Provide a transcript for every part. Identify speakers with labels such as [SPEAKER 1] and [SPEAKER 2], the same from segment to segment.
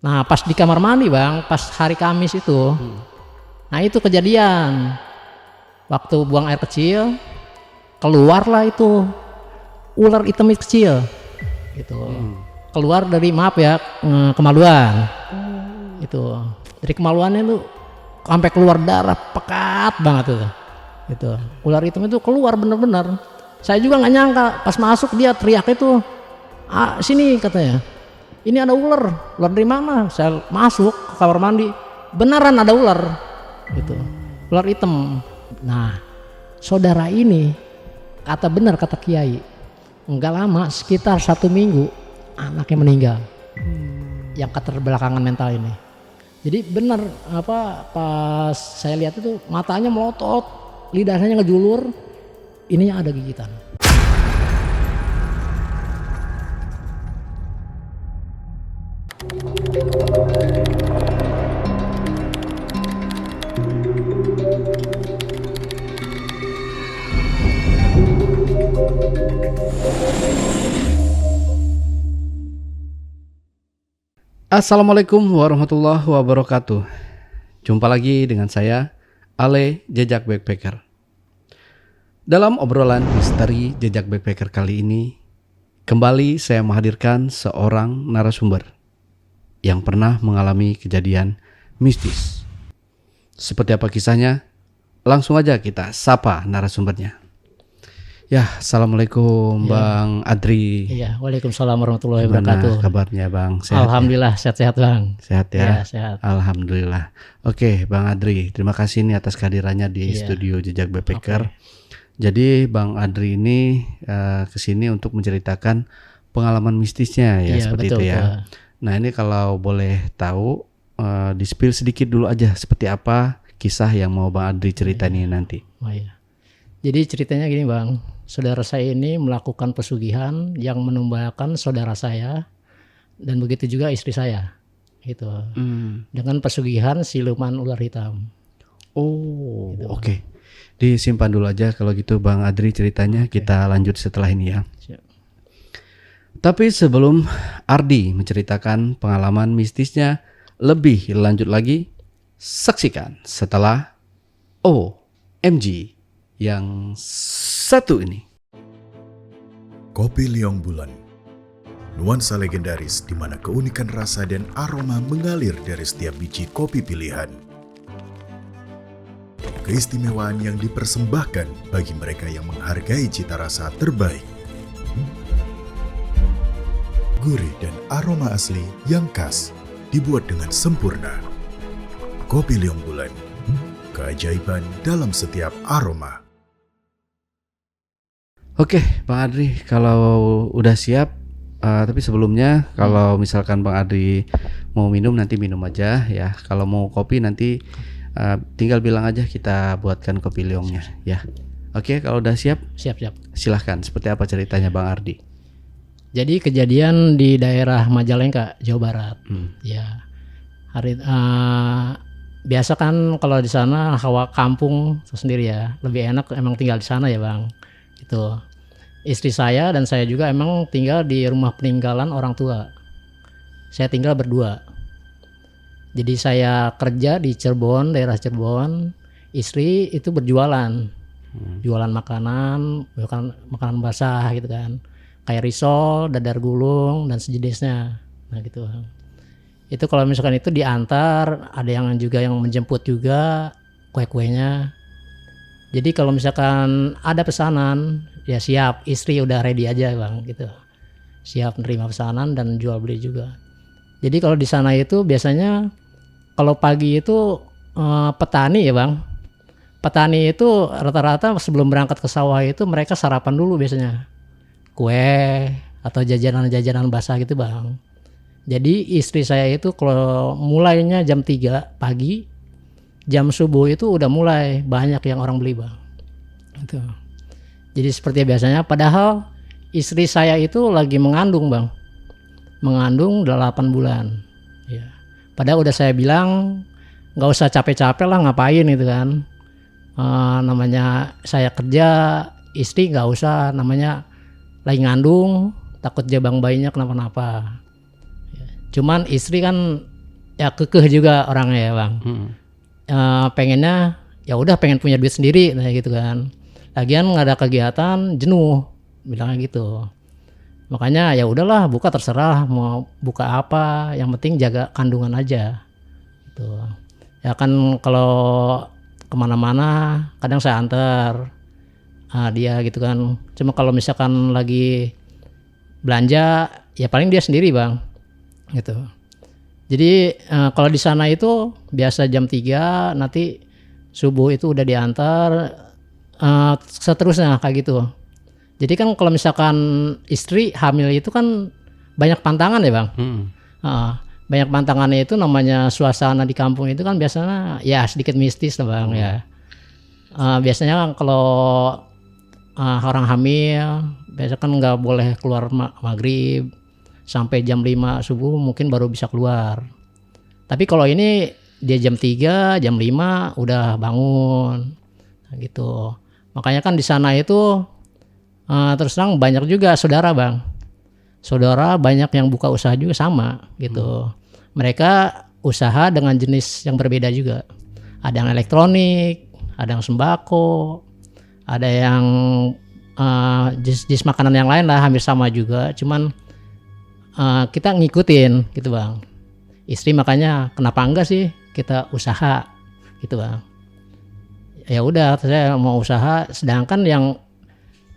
[SPEAKER 1] Nah pas di kamar mandi bang, pas hari Kamis itu, nah itu kejadian. Waktu buang air kecil, keluarlah itu ular hitam kecil, gitu. Keluar dari kemaluan, itu dari kemaluannya itu sampai keluar darah pekat banget tuh, gitu. Ular hitam itu keluar bener-bener. Saya juga nggak nyangka pas masuk dia teriak itu, sini katanya. Ini ada ular dari mana? Saya masuk ke kamar mandi, beneran ada ular, gitu, ular hitam. Nah, saudara ini kata Kiai, nggak lama sekitar 1 minggu anaknya meninggal, yang keterbelakangan mental ini. Jadi benar pas saya lihat itu matanya melotot, lidahnya ngejulur, ininya ada gigitan.
[SPEAKER 2] Assalamualaikum warahmatullahi wabarakatuh. Jumpa lagi dengan saya, Ale Jejak Backpacker. Dalam obrolan misteri Jejak Backpacker kali ini, kembali saya menghadirkan seorang narasumber yang pernah mengalami kejadian mistis. Seperti apa kisahnya? Langsung aja kita sapa narasumbernya. Ya, assalamualaikum Bang Adri.
[SPEAKER 1] Iya, waalaikumsalam warahmatullahi wabarakatuh.
[SPEAKER 2] Gimana kabarnya Bang? Sehat
[SPEAKER 1] Alhamdulillah
[SPEAKER 2] ya?
[SPEAKER 1] sehat-sehat Bang.
[SPEAKER 2] Sehat ya?
[SPEAKER 1] Ya, sehat.
[SPEAKER 2] Alhamdulillah. Oke, Bang Adri, terima kasih nih atas kehadirannya di
[SPEAKER 1] Iya.
[SPEAKER 2] studio Jejak Backpacker. Jadi Bang Adri ini kesini untuk menceritakan pengalaman mistisnya ya,
[SPEAKER 1] Iya,
[SPEAKER 2] seperti
[SPEAKER 1] betul,
[SPEAKER 2] itu ya.
[SPEAKER 1] betul.
[SPEAKER 2] Nah ini kalau boleh tahu, di-spill sedikit dulu aja seperti apa kisah yang mau Bang Adri ceritain ini nanti.
[SPEAKER 1] Oh, iya. Jadi ceritanya gini Bang, saudara saya ini melakukan pesugihan yang menumbalkan saudara saya dan begitu juga istri saya, gitu. Dengan pesugihan siluman ular hitam.
[SPEAKER 2] Oh,
[SPEAKER 1] Gitu.
[SPEAKER 2] oke. Disimpan dulu aja kalau gitu Bang Adri ceritanya, kita lanjut setelah ini ya.
[SPEAKER 1] Siap.
[SPEAKER 2] Tapi sebelum Ardi menceritakan pengalaman mistisnya lebih lanjut lagi, saksikan setelah OMG yang satu ini.
[SPEAKER 3] Kopi Liong Bulan, nuansa legendaris di mana keunikan rasa dan aroma mengalir dari setiap biji kopi pilihan. Keistimewaan yang dipersembahkan bagi mereka yang menghargai cita rasa terbaik. Gurih dan aroma asli yang khas dibuat dengan sempurna. Kopi Liong Bulan, keajaiban dalam setiap aroma.
[SPEAKER 2] Oke, Bang Adri, kalau udah siap, tapi sebelumnya kalau misalkan Bang Adri mau minum nanti minum aja ya. Kalau mau kopi nanti tinggal bilang aja, kita buatkan kopi liongnya ya. Oke, kalau udah siap,
[SPEAKER 1] Siap.
[SPEAKER 2] silahkan. Seperti apa ceritanya Bang Ardi?
[SPEAKER 1] Jadi kejadian di daerah Majalengka, Jawa Barat. Ya. Biasa kan kalau di sana hawa kampung sendiri ya, lebih enak emang tinggal di sana ya Bang. Gitu. Istri saya dan saya juga emang tinggal di rumah peninggalan orang tua. Saya tinggal berdua. Jadi saya kerja di Cirebon, daerah Cirebon. Istri itu berjualan. Jualan makanan basah gitu kan. Kayak risol, dadar gulung dan sejenisnya. Nah gitu. Itu kalau misalkan itu diantar, ada yang juga yang menjemput juga kue-kuenya. Jadi kalau misalkan ada pesanan, ya siap, istri udah ready aja Bang gitu. Siap menerima pesanan dan jual beli juga. Jadi kalau di sana itu biasanya kalau pagi itu petani ya Bang. Petani itu rata-rata sebelum berangkat ke sawah itu mereka sarapan dulu biasanya. Kue atau jajanan-jajanan basah gitu Bang. Jadi istri saya itu kalau mulainya jam 3 pagi, jam subuh itu udah mulai banyak yang orang beli Bang. Gitu. Jadi seperti biasanya, padahal istri saya itu lagi mengandung Bang. Mengandung 8 bulan. Ya. Padahal udah saya bilang gak usah capek-capek lah ngapain gitu kan. Namanya saya kerja, istri gak usah, namanya lagi ngandung, takut jabang bayinya kenapa-napa. Ya. Cuman istri kan ya kekeh juga orangnya ya bang. Pengennya ya udah pengen punya duit sendiri nah gitu kan. Lagian nggak ada kegiatan jenuh bilangnya gitu. Makanya ya udahlah buka terserah mau buka apa, yang penting jaga kandungan aja. Gitu. Ya kan kalau kemana-mana kadang saya antar dia gitu kan. Cuma kalau misalkan lagi belanja ya paling dia sendiri bang. Gitu. Jadi kalau di sana itu biasa jam 3 nanti subuh itu udah diantar seterusnya kayak gitu. Jadi kan kalau misalkan istri hamil itu kan banyak pantangan ya bang. Banyak pantangannya itu namanya suasana di kampung itu kan biasanya ya sedikit mistis lah bang ya. Biasanya kan kalau orang hamil biasanya kan nggak boleh keluar maghrib sampai jam 5 subuh mungkin baru bisa keluar. Tapi kalau ini dia jam 3, jam 5 udah bangun. Nah, gitu. Makanya kan di sana itu terus terang banyak juga saudara bang. Saudara banyak yang buka usaha juga sama gitu. Mereka usaha dengan jenis yang berbeda juga. Ada yang elektronik, ada yang sembako, ada yang jenis makanan yang lain lah hampir sama juga. Cuman kita ngikutin gitu bang. Istri makanya kenapa enggak sih kita usaha gitu bang. Ya udah saya mau usaha, sedangkan yang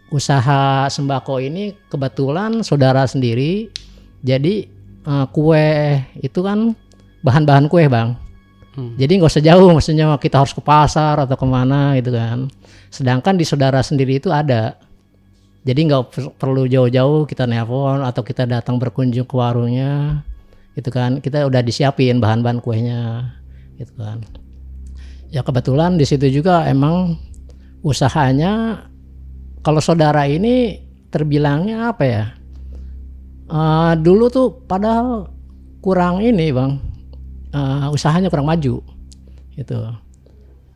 [SPEAKER 1] usaha sembako ini kebetulan saudara sendiri. Jadi kue itu kan bahan-bahan kue bang. Jadi nggak usah jauh, maksudnya kita harus ke pasar atau kemana gitu kan. Sedangkan di saudara sendiri itu ada. Jadi nggak perlu jauh-jauh kita nelpon atau kita datang berkunjung ke warungnya, gitu kan. Kita udah disiapin bahan-bahan kuenya, gitu kan. Ya kebetulan di situ juga emang usahanya, kalau saudara ini terbilangnya apa ya? Dulu tuh padahal kurang ini bang, usahanya kurang maju, gitu.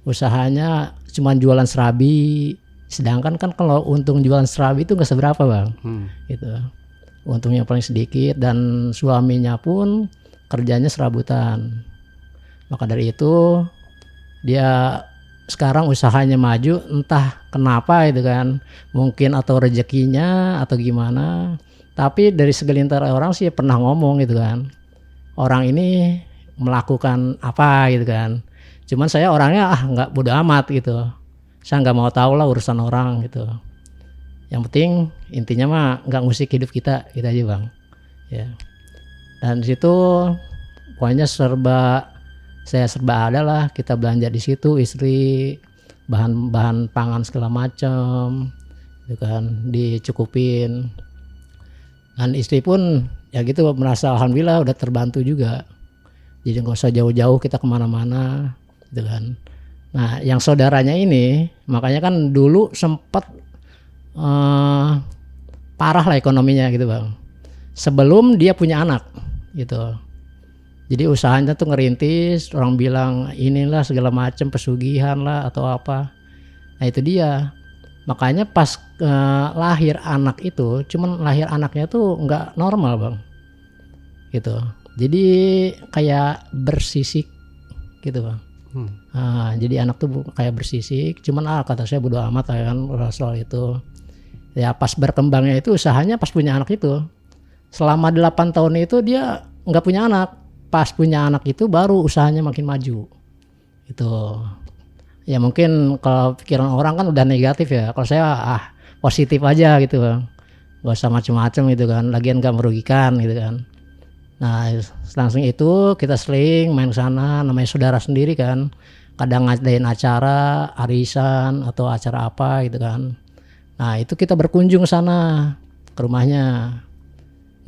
[SPEAKER 1] Usahanya cuma jualan serabi. Sedangkan kan kalau untung jualan serabi itu nggak seberapa bang, gitu. Untungnya paling sedikit dan suaminya pun kerjanya serabutan. Maka dari itu dia sekarang usahanya maju entah kenapa itu kan, mungkin atau rezekinya atau gimana. Tapi dari segelintir orang sih pernah ngomong gitu kan, orang ini melakukan apa gitu kan. Cuman saya orangnya nggak bodo amat gitu. Saya nggak mau tahu lah urusan orang gitu. Yang penting intinya mah nggak ngusik hidup kita gitu aja bang. Ya. Dan di situ pokoknya saya serba ada lah. Kita belanja di situ, istri bahan-bahan pangan segala macam, gitu kan, dicukupin. Dan istri pun ya gitu merasa alhamdulillah udah terbantu juga. Jadi nggak usah jauh-jauh kita kemana-mana, gitu kan. Nah, yang saudaranya ini, makanya kan dulu sempat parah lah ekonominya gitu bang. Sebelum dia punya anak, gitu. Jadi usahanya tuh ngerintis, orang bilang inilah segala macam pesugihan lah atau apa. Nah itu dia. Makanya pas lahir anak itu, cuman lahir anaknya tuh nggak normal bang, gitu. Jadi kayak bersisik, gitu bang. Jadi anak tuh kayak bersisik, cuman kata saya bodo amat kan soal itu. Ya pas berkembangnya itu usahanya pas punya anak itu. Selama 8 tahun itu dia nggak punya anak. Pas punya anak itu baru usahanya makin maju. Itu. Ya mungkin kalau pikiran orang kan udah negatif ya. Kalau saya positif aja gitu bang. Gak usah macam-macam gitu kan. Lagian gak merugikan gitu kan. Nah langsung itu kita sering main ke sana, namanya saudara sendiri kan. Kadang ngadain acara, arisan atau acara apa gitu kan. Nah itu kita berkunjung sana ke rumahnya.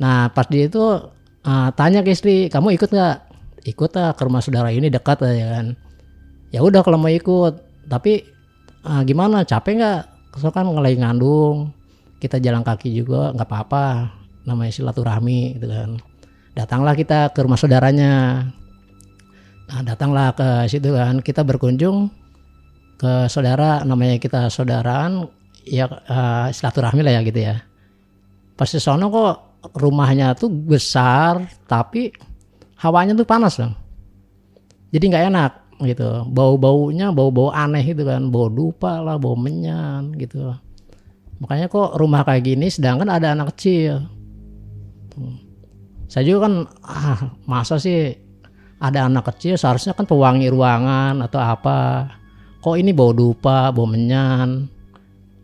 [SPEAKER 1] Nah pas dia itu tanya ke istri, kamu ikut nggak? Ikut lah ke rumah saudara ini dekat ya kan. Ya udah kalau mau ikut, tapi gimana? Capek nggak? Soalnya kan lagi ngandung, kita jalan kaki juga nggak apa-apa. Namanya silaturahmi gitu kan. Datanglah kita ke rumah saudaranya. Nah datanglah ke situ kan, kita berkunjung ke saudara, namanya kita saudaraan, ya silaturahmi lah ya gitu ya. Pas di sono kok rumahnya tuh besar, tapi hawanya tuh panas bang. Jadi nggak enak gitu. Bau-baunya bau-bau aneh gitu kan, bau dupa lah, bau menyan gitu. Makanya kok rumah kayak gini sedangkan ada anak kecil. Saya juga kan masa sih ada anak kecil, seharusnya kan pewangi ruangan atau apa. Kok ini bau dupa, bau menyan,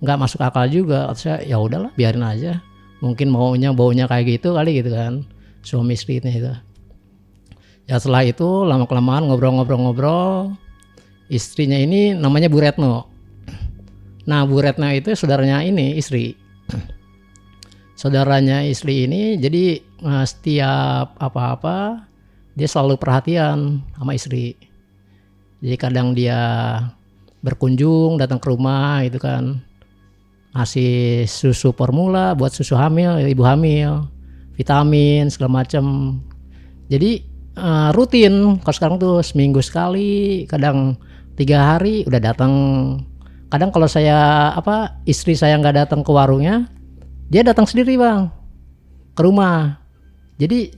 [SPEAKER 1] nggak masuk akal juga. Saya ya udahlah biarin aja. Mungkin baunya kayak gitu kali gitu kan, suami istri ini itu. Ya setelah itu lama kelamaan ngobrol, istrinya ini namanya Bu Retno. Nah Bu Retno itu saudaranya ini istri. Saudaranya istri ini jadi setiap apa-apa dia selalu perhatian sama istri. Jadi kadang dia berkunjung datang ke rumah gitu kan, ngasih susu formula buat susu hamil, ibu hamil, vitamin segala macam. Jadi rutin. Kalau sekarang tuh seminggu sekali, kadang 3 hari udah datang. Kadang kalau saya istri saya nggak datang ke warungnya, dia datang sendiri bang ke rumah. Jadi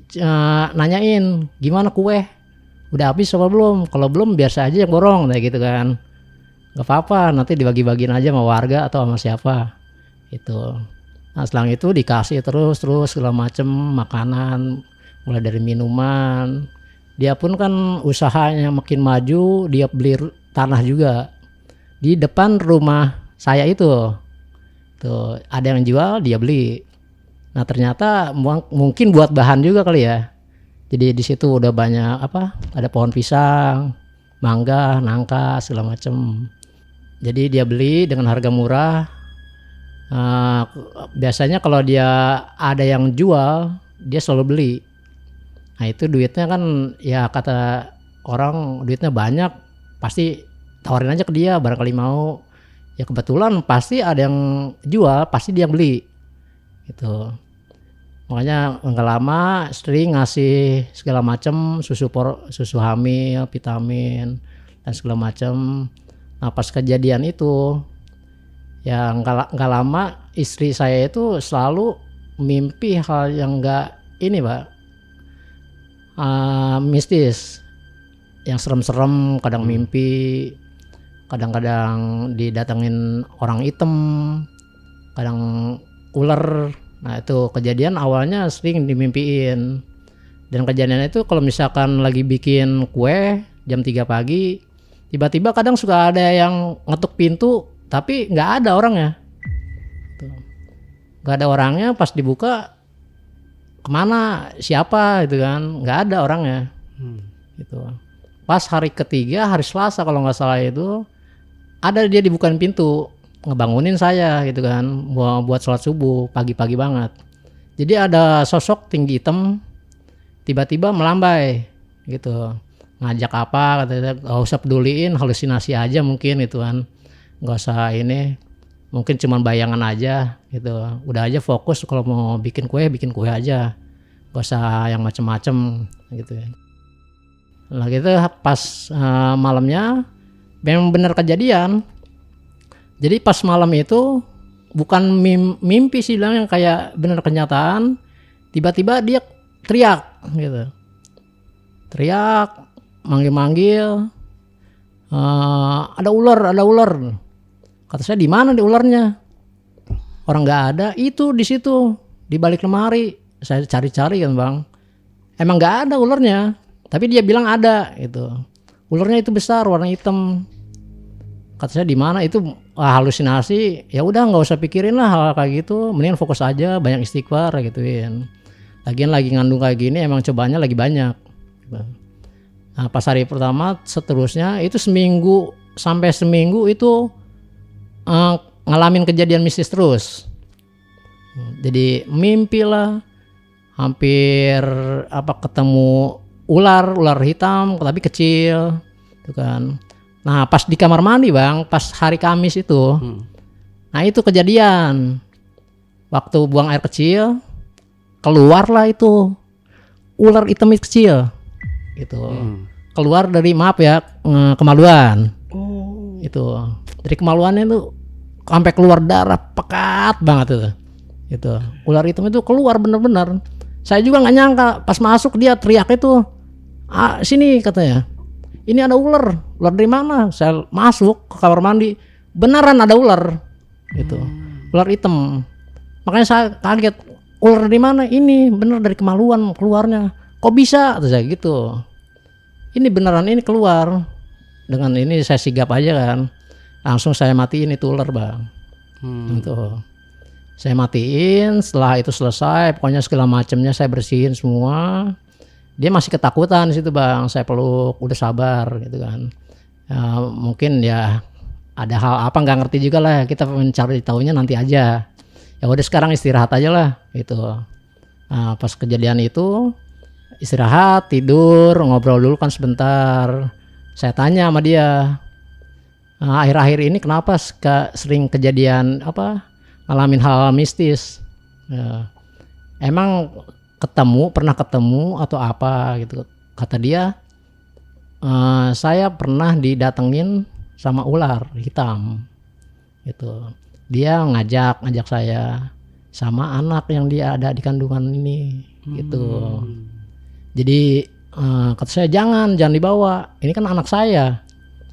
[SPEAKER 1] nanyain gimana kue, udah habis apa belum? Kalau belum biasa aja yang borong kayak gitu kan. Gak apa-apa, nanti dibagi-bagiin aja sama warga atau sama siapa itu. Nah setelah itu dikasih terus segala macem makanan, mulai dari minuman. Dia pun kan usahanya makin maju, dia beli tanah juga di depan rumah saya itu. Tuh ada yang jual, dia beli. Nah ternyata mungkin buat bahan juga kali ya. Jadi di situ udah banyak ada pohon pisang, mangga, nangka segala macem. Jadi dia beli dengan harga murah. Biasanya kalau dia ada yang jual, dia selalu beli. Nah itu duitnya kan ya kata orang duitnya banyak, pasti tawarin aja ke dia barangkali mau. Ya kebetulan pasti ada yang jual, pasti dia yang beli gitu. Makanya nggak lama istri ngasih segala macam susu hamil, vitamin dan segala macam. Nah pas kejadian itu ya nggak lama istri saya itu selalu mimpi hal yang nggak ini pak, mistis, yang serem-serem. Kadang mimpi, kadang-kadang didatengin orang hitam, kadang ular. Nah itu kejadian awalnya sering dimimpiin. Dan kejadian itu kalau misalkan lagi bikin kue jam 3 pagi, tiba-tiba kadang suka ada yang ngetuk pintu tapi nggak ada orangnya. Nggak ada orangnya, pas dibuka kemana, siapa gitu kan, nggak ada orangnya. Gitu. Pas hari ketiga, hari Selasa kalau nggak salah itu, ada dia dibukain pintu, ngebangunin saya gitu kan, buat sholat subuh pagi-pagi banget. Jadi ada sosok tinggi hitam tiba-tiba melambai gitu, ngajak apa, katanya nggak usah peduliin, halusinasi aja mungkin itu kan, nggak usah ini, mungkin cuman bayangan aja gitu. Udah aja fokus kalau mau bikin kue aja, nggak usah yang macem-macem gitu. Lah gitu pas malamnya memang benar kejadian. Jadi pas malam itu bukan mimpi sih bilangnya, kayak benar kenyataan. Tiba-tiba dia teriak gitu, teriak manggil-manggil, ada ular. Kata saya, di mana di ularnya? Orang nggak ada. Itu di situ di balik lemari. Saya cari-cari kan bang, emang nggak ada ularnya, tapi dia bilang ada gitu. Ularnya itu besar, warna hitam. Kata saya, di mana? Itu halusinasi. Ya udah nggak usah pikirin lah hal kayak gitu, mendingan fokus aja, banyak istighfar gituin. Lagian lagi ngandung kayak gini emang cobaannya lagi banyak. Nah pas hari pertama seterusnya itu seminggu itu ngalamin kejadian mistis terus. Jadi mimpi lah, hampir ketemu ular hitam tapi kecil itu kan. Nah pas di kamar mandi bang, pas hari Kamis itu, nah itu kejadian waktu buang air kecil, keluarlah itu ular hitam kecil gitu. Keluar dari kemaluan. Itu dari kemaluannya itu sampai keluar darah pekat banget itu. Ular hitam itu keluar bener-bener. Saya juga nggak nyangka, pas masuk dia teriak itu, sini katanya, ini ada ular dari mana? Saya masuk ke kamar mandi, beneran ada ular, gitu, ular hitam. Makanya saya kaget, ular dari mana? Ini bener dari kemaluan keluarnya. Kok bisa? Terus saya gitu. Ini beneran ini keluar. Dengan ini saya sigap aja kan, langsung saya matiin itu ular bang. Gitu. Saya matiin, setelah itu selesai, pokoknya segala macamnya saya bersihin semua. Dia masih ketakutan di situ bang, saya peluk, udah sabar gitu kan. Mungkin ya ada hal apa nggak ngerti juga lah, kita mencari tahunya nanti aja. Ya udah sekarang istirahat aja lah gitu. Pas kejadian itu istirahat, tidur, ngobrol dulu kan sebentar. Saya tanya sama dia, akhir-akhir ini kenapa sering kejadian ngalamin hal mistis? Emang pernah ketemu atau apa gitu? Kata dia, saya pernah didatengin sama ular hitam gitu. Dia ngajak saya sama anak yang dia ada di kandungan ini gitu. Jadi kata saya jangan dibawa, ini kan anak saya.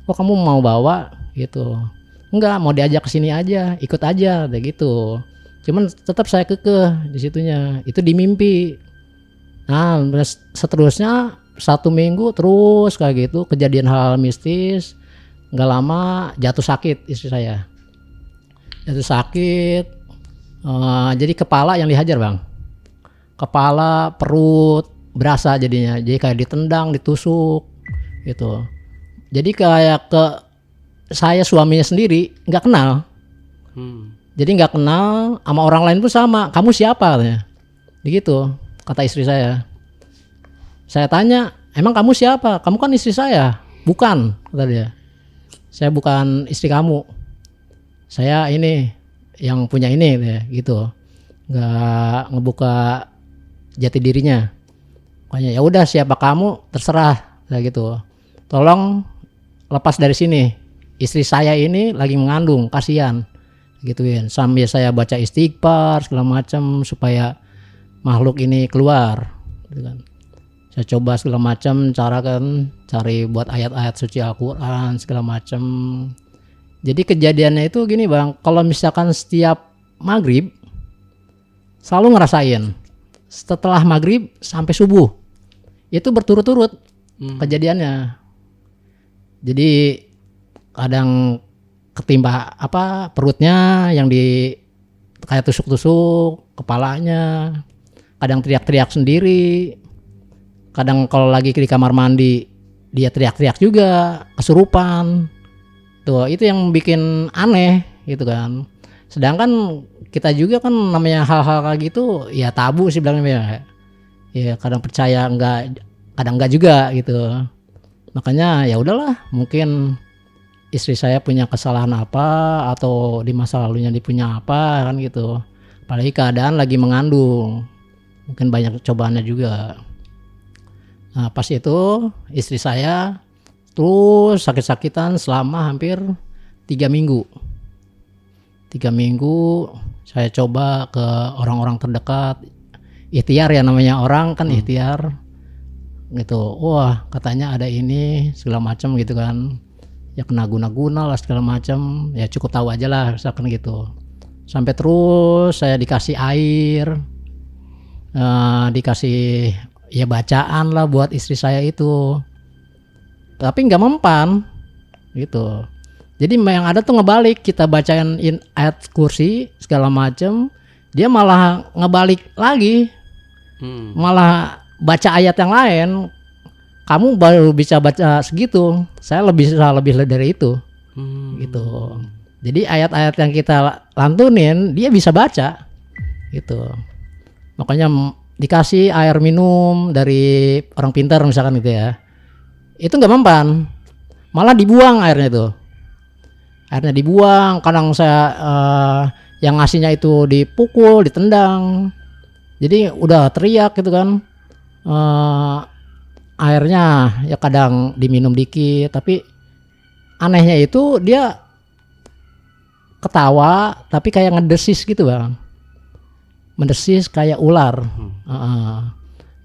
[SPEAKER 1] Oh kamu mau bawa gitu? Enggak, mau diajak ke sini aja, ikut aja kayak gitu. Cuman tetap saya kekeh di situnya. Itu di mimpi. Nah, seterusnya 1 minggu terus kayak gitu, kejadian hal mistis. Nggak lama jatuh sakit istri saya. Jatuh sakit. Jadi kepala yang dihajar bang. Kepala, perut berasa jadinya. Jadi kayak ditendang, ditusuk gitu. Jadi kayak saya suaminya sendiri nggak kenal. Jadi nggak kenal sama orang lain pun sama. Kamu siapa katanya? Begitu kata istri saya. Saya tanya, emang kamu siapa? Kamu kan istri saya. Bukan, kata dia. Saya bukan istri kamu. Saya ini yang punya ini gitu. Nggak ngebuka jati dirinya. Makanya ya udah siapa kamu terserah kayak gitu. Tolong lepas dari sini. Istri saya ini lagi mengandung, kasihan. Gituin. Sambil saya baca istighfar segala macam supaya makhluk ini keluar gitu kan. Saya coba segala macam cari buat ayat-ayat suci Al-Qur'an segala macam. Jadi kejadiannya itu gini bang, kalau misalkan setiap maghrib selalu ngerasain setelah maghrib sampai subuh itu berturut-turut kejadiannya. Jadi kadang ketimpa perutnya yang kayak tusuk-tusuk, kepalanya, kadang teriak-teriak sendiri, kadang kalau lagi di kamar mandi dia teriak-teriak juga, kesurupan. Tuh itu yang bikin aneh gitu kan. Sedangkan kita juga kan namanya hal-hal kayak gitu ya tabu sih bilangnya ya kadang percaya enggak, kadang enggak juga gitu. Makanya ya udahlah, mungkin istri saya punya kesalahan apa atau di masa lalunya dia punya apa kan gitu. Apalagi keadaan lagi mengandung, mungkin banyak cobaannya juga. Nah pas itu istri saya terus sakit-sakitan selama hampir 3 minggu. 3 minggu saya coba ke orang-orang terdekat, ikhtiar ya namanya orang kan ikhtiar gitu. Wah katanya ada ini segala macam gitu kan. Ya kena guna-guna lah segala macam, ya cukup tahu aja lah misalkan gitu. Sampai terus saya dikasih air, dikasih ya bacaan lah buat istri saya itu, tapi nggak mempan gitu. Jadi yang ada tuh ngebalik, kita bacain ayat kursi segala macam, dia malah ngebalik lagi, malah baca ayat yang lain. Kamu baru bisa baca segitu, saya lebih dari itu, gitu. Jadi ayat-ayat yang kita lantunin dia bisa baca, gitu. Makanya dikasih air minum dari orang pintar misalkan gitu ya, itu nggak mempan, malah dibuang airnya itu. Airnya dibuang, kadang saya yang ngasihnya itu dipukul, ditendang. Jadi udah teriak gitu kan. Airnya ya kadang diminum dikit, tapi anehnya itu dia ketawa tapi kayak ngedesis gitu bang, mendesis kayak ular.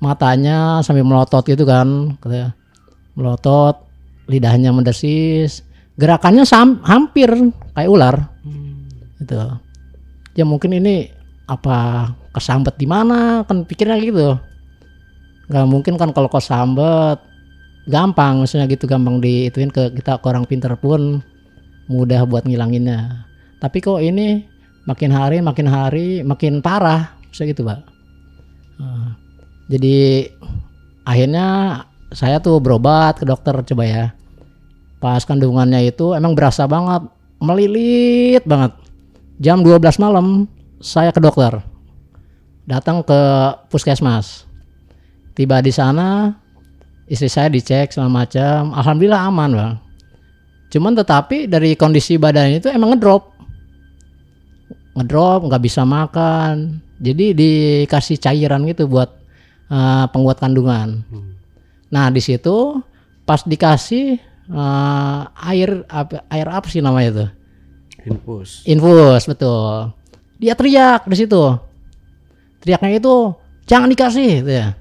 [SPEAKER 1] Matanya sambil melotot gitu kan, katanya melotot. lidahnya mendesis, gerakannya hampir kayak ular. Gitu. Ya mungkin ini apa kesambet di mana kan pikirnya gitu. Gak mungkin kan kalau kesambet gampang, maksudnya gitu gampang diituin ke kita, ke orang pintar pun mudah buat ngilanginnya. Tapi kok ini makin hari makin parah, maksudnya gitu Pak. Jadi akhirnya saya tuh berobat ke dokter coba ya. Pas kandungannya itu emang berasa banget, melilit banget. Jam 12 malam saya ke dokter, datang ke puskesmas. Tiba di sana istri saya dicek segala macam, alhamdulillah aman Bang. Cuman tetapi dari kondisi badan itu emang ngedrop, nggak bisa makan. Jadi dikasih cairan gitu buat penguat kandungan. Nah di situ pas dikasih air apa sih namanya itu? Infus betul. Dia teriak di situ. Teriaknya itu jangan dikasih, gitu ya.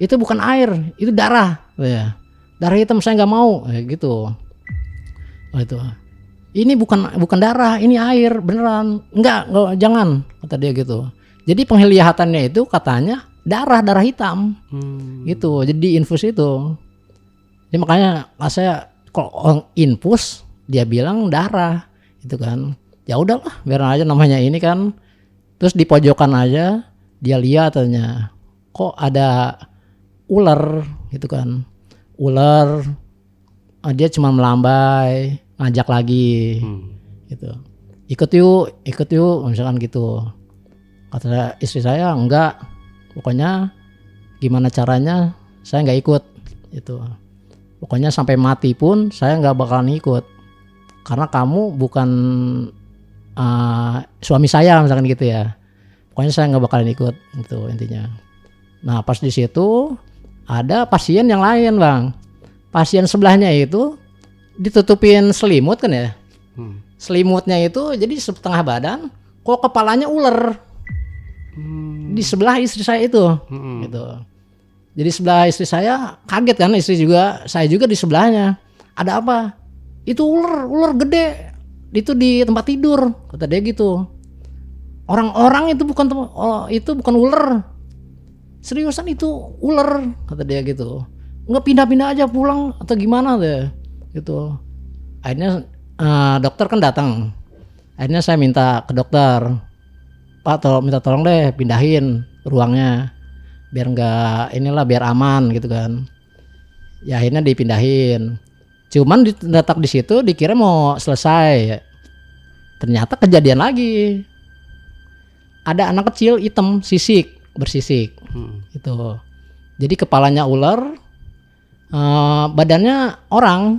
[SPEAKER 1] Itu bukan air, itu darah, gitu ya. Darah hitam saya nggak mau, gitu. Oh, itu. Ini bukan darah, ini air beneran. Enggak, jangan, kata dia gitu. Jadi penglihatannya itu katanya darah hitam, gitu. Jadi infus itu. Jadi makanya saya kalau infus dia bilang darah, itu kan. Ya udahlah, biar aja namanya ini kan. Terus di pojokan aja dia lihat katanya, kok ada ular gitu kan. Ular dia cuma melambai, ngajak lagi gitu. Ikut yuk misalkan gitu. Kata istri saya enggak, pokoknya gimana caranya saya nggak ikut gitu. Pokoknya sampai mati pun saya nggak bakalan ikut karena kamu bukan suami saya misalkan gitu ya. Pokoknya saya nggak bakalan ikut gitu intinya. Nah pas di situ ada pasien yang lain Bang. Pasien sebelahnya itu ditutupin selimut kan ya. Selimutnya itu jadi setengah badan, kok kepalanya ular. Di sebelah istri saya itu, gitu. Jadi sebelah istri saya kaget kan, saya juga di sebelahnya. Ada apa? Itu ular gede. Itu di tempat tidur, kata dia gitu. Orang-orang itu bukan ular. Seriusan itu ular, kata dia gitu. Nggak pindah-pindah aja pulang atau gimana deh, gitu. Akhirnya dokter kan datang. Akhirnya saya minta ke dokter, Pak minta tolong deh pindahin ruangnya, biar aman gitu kan. Ya akhirnya dipindahin. Cuman letak di situ dikira mau selesai, ternyata kejadian lagi. Ada anak kecil hitam bersisik, gitu. Jadi kepalanya ular, badannya orang,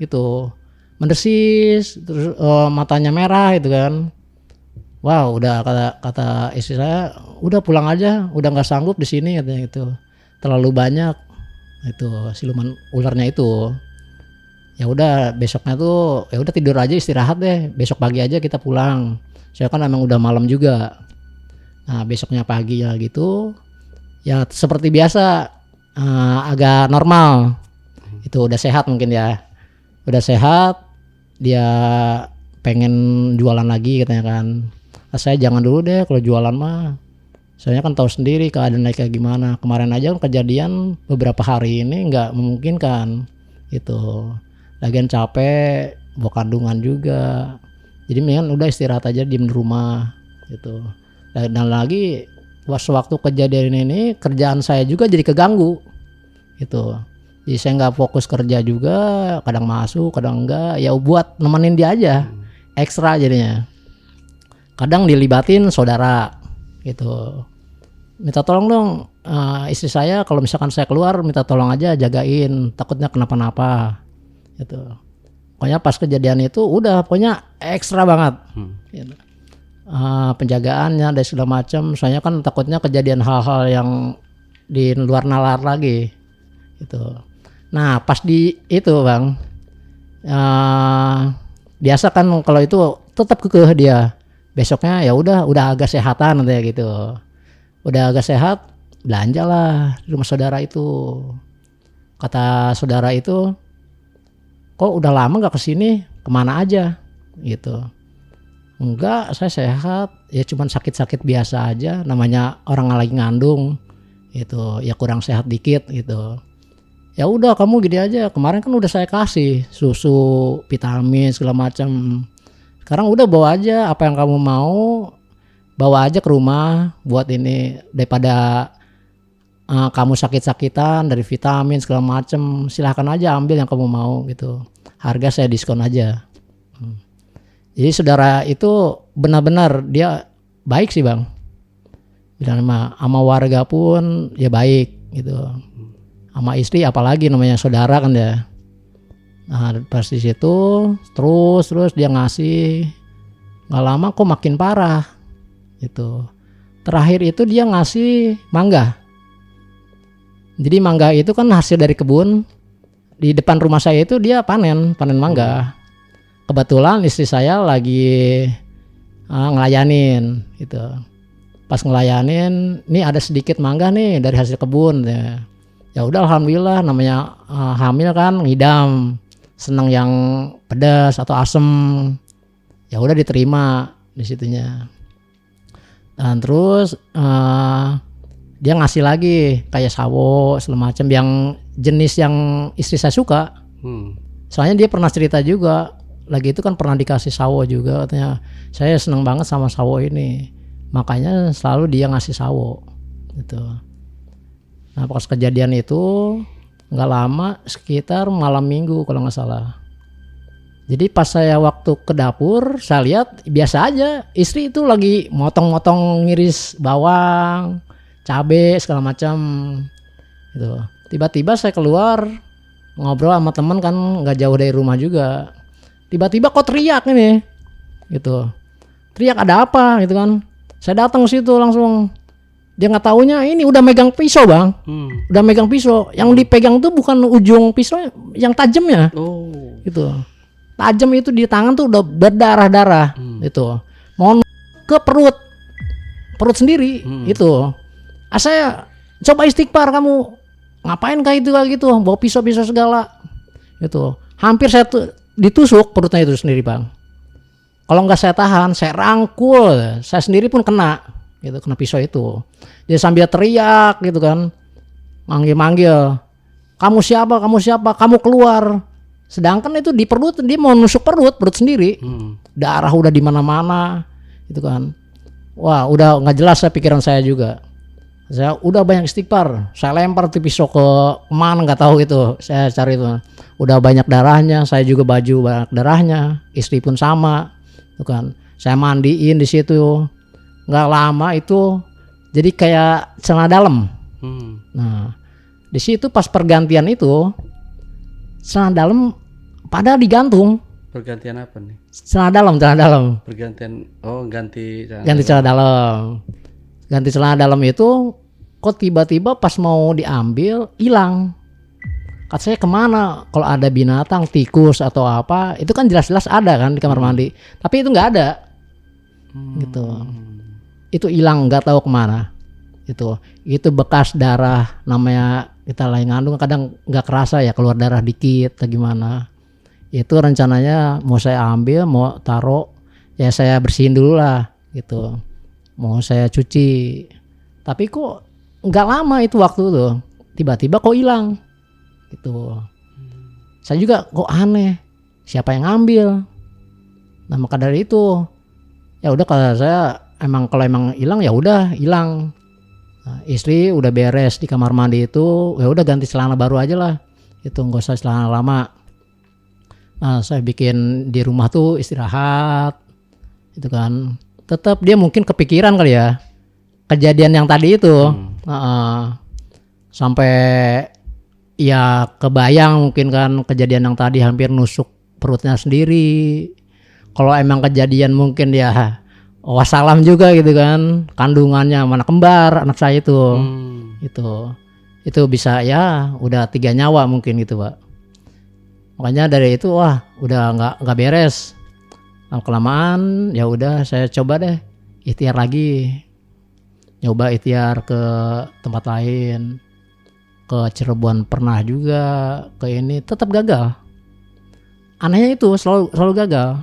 [SPEAKER 1] gitu, mendesis, terus matanya merah, gitu kan. Wow, udah kata istri saya, udah pulang aja, udah nggak sanggup di sini katanya gitu, terlalu banyak itu siluman ularnya itu. Ya udah besoknya tuh, ya udah tidur aja istirahat deh, besok pagi aja kita pulang. Saya kan emang udah malam juga. Nah besoknya pagi ya gitu, ya seperti biasa, agak normal, itu udah sehat mungkin ya, udah sehat, dia pengen jualan lagi katanya kan. Saya jangan dulu deh kalau jualan mah, soalnya kan tahu sendiri keadaan kayak gimana. Kemarin aja kan kejadian beberapa hari ini nggak memungkinkan itu, lagian capek, bawa kandungan juga, jadi mendingan udah istirahat aja diem di rumah gitu. Dan lagi waktu kejadian ini kerjaan saya juga jadi keganggu gitu. Jadi saya nggak fokus kerja juga, kadang masuk kadang enggak, ya buat nemenin dia aja ekstra jadinya. Kadang dilibatin saudara gitu, minta tolong dong istri saya kalau misalkan saya keluar minta tolong aja jagain, takutnya kenapa-napa gitu. Pokoknya pas kejadian itu udah pokoknya ekstra banget gitu. Penjagaannya dan segala macam, soalnya kan takutnya kejadian hal-hal yang di luar nalar lagi gitu. Nah pas di itu Bang, biasa kan kalau itu tetap kekeh dia, besoknya ya udah agak sehatan nanti gitu, udah agak sehat, belanja lah di rumah saudara itu. Kata saudara itu, kok udah lama nggak kesini, kemana aja gitu. Enggak, saya sehat, ya cuman sakit-sakit biasa aja, namanya orang lagi ngandung gitu, ya kurang sehat dikit gitu. Ya udah kamu gini aja, kemarin kan udah saya kasih susu, vitamin segala macam. Sekarang udah bawa aja apa yang kamu mau, bawa aja ke rumah buat ini, daripada kamu sakit-sakitan dari vitamin segala macam, silahkan aja ambil yang kamu mau gitu. Harga saya diskon aja. Jadi saudara itu benar-benar dia baik sih Bang. Bilang sama warga pun ya baik gitu. Sama istri apalagi namanya saudara kan ya. Nah pas di situ terus dia ngasih, nggak lama kok makin parah gitu. Terakhir itu dia ngasih mangga. Jadi mangga itu kan hasil dari kebun. Di depan rumah saya itu dia panen mangga. Kebetulan istri saya lagi ngelayanin gitu. Pas ngelayanin, nih ada sedikit mangga nih dari hasil kebun ya. Ya udah alhamdulillah, namanya hamil kan ngidam, seneng yang pedas atau asem. Ya udah diterima di situnya. Dan terus dia ngasih lagi kayak sawo segala macam yang jenis yang istri saya suka. Soalnya dia pernah cerita juga, lagi itu kan pernah dikasih sawo juga, katanya saya seneng banget sama sawo ini, makanya selalu dia ngasih sawo gitu. Nah pas kejadian itu nggak lama, sekitar malam minggu kalau nggak salah. Jadi pas saya waktu ke dapur, saya lihat biasa aja istri itu lagi motong-motong ngiris bawang, cabe segala macam gitu. Tiba-tiba saya keluar ngobrol sama teman kan, nggak jauh dari rumah juga. Tiba-tiba kok teriak ini gitu. Teriak ada apa gitu kan. Saya datang ke situ langsung. Dia nggak taunya ini udah megang pisau Bang. Udah megang pisau. Yang dipegang tuh bukan ujung pisau yang tajamnya. Gitu. Tajam itu di tangan tuh udah berdarah-darah gitu. Mau ke perut sendiri itu. Saya coba istighfar, kamu ngapain kayak gitu bawa pisau-pisau segala gitu. Hampir saya ditusuk perutnya itu sendiri Bang. Kalau nggak saya tahan, saya rangkul, saya sendiri pun kena gitu, kena pisau itu. Dia sambil teriak gitu kan, manggil, kamu siapa, kamu keluar. Sedangkan itu di perut, dia mau nusuk perut sendiri. Darah udah di mana-mana gitu kan. Wah udah nggak jelas saya, pikiran saya juga. Saya udah banyak istighfar, saya lempar tuh pisau ke mana nggak tahu gitu, saya cari itu. Udah banyak darahnya, saya juga baju banyak darahnya, istri pun sama, tuh kan. Saya mandiin di situ, nggak lama itu jadi kayak celana dalam. Nah di situ pas pergantian itu celana dalam pada digantung.
[SPEAKER 2] Pergantian apa nih?
[SPEAKER 1] Celana dalam.
[SPEAKER 2] Pergantian, ganti
[SPEAKER 1] celana dalam. Ganti celana dalam itu kok tiba-tiba pas mau diambil hilang. Kata saya kemana? Kalau ada binatang, tikus atau apa, itu kan jelas-jelas ada kan di kamar mandi. Tapi itu nggak ada. Gitu. Itu hilang, nggak tahu kemana. Itu bekas darah, namanya kita lagi ngandung kadang nggak kerasa ya, keluar darah dikit atau gimana. Itu rencananya mau saya ambil, mau taruh, ya saya bersihin dulu lah gitu. Mau saya cuci, tapi kok nggak lama itu waktu tuh, tiba-tiba kok hilang gitu. Saya juga kok aneh, siapa yang ngambil. Nah maka dari itu ya udah, kalau saya kalau emang hilang ya udah hilang. Nah, istri udah beres di kamar mandi itu, ya udah ganti celana baru aja lah, itu nggak usah celana lama. Nah saya bikin di rumah tuh istirahat itu kan. Tetap dia mungkin kepikiran kali ya kejadian yang tadi itu. Sampai ya kebayang mungkin kan kejadian yang tadi, hampir nusuk perutnya sendiri. Kalau emang kejadian mungkin dia wassalam juga gitu kan, kandungannya mana kembar anak saya itu. Itu bisa ya udah 3 nyawa mungkin gitu Pak. Makanya dari itu wah udah nggak beres. Kelamaan ya udah saya coba deh ikhtiar lagi, nyoba ikhtiar ke tempat lain, ke Cirebon pernah juga, ke ini tetap gagal. anehnya itu selalu gagal.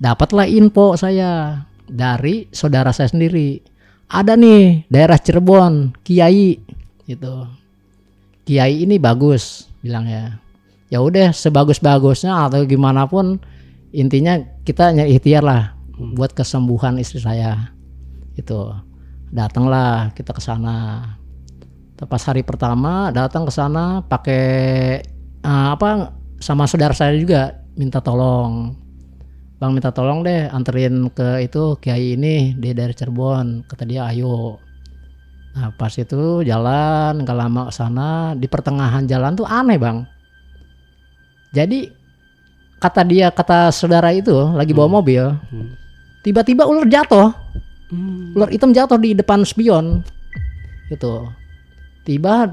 [SPEAKER 1] Dapatlah info saya dari saudara saya sendiri. Ada nih daerah Cirebon, Kiai gitu. Kiai ini bagus bilangnya. Ya udah sebagus-bagusnya atau gimana pun intinya kita ikhtiar lah buat kesembuhan istri saya. Itu. Datanglah kita ke sana. Pas hari pertama datang ke sana pakai sama saudara saya juga minta tolong. Bang minta tolong deh anterin ke itu Kiai ini di daerah Cirebon. Kata dia ayo. Nah pas itu jalan gak lama ke sana, di pertengahan jalan tuh aneh bang. Jadi kata saudara itu lagi bawa mobil, tiba-tiba ular jatuh, ular hitam jatuh di depan spion, gitu. Tiba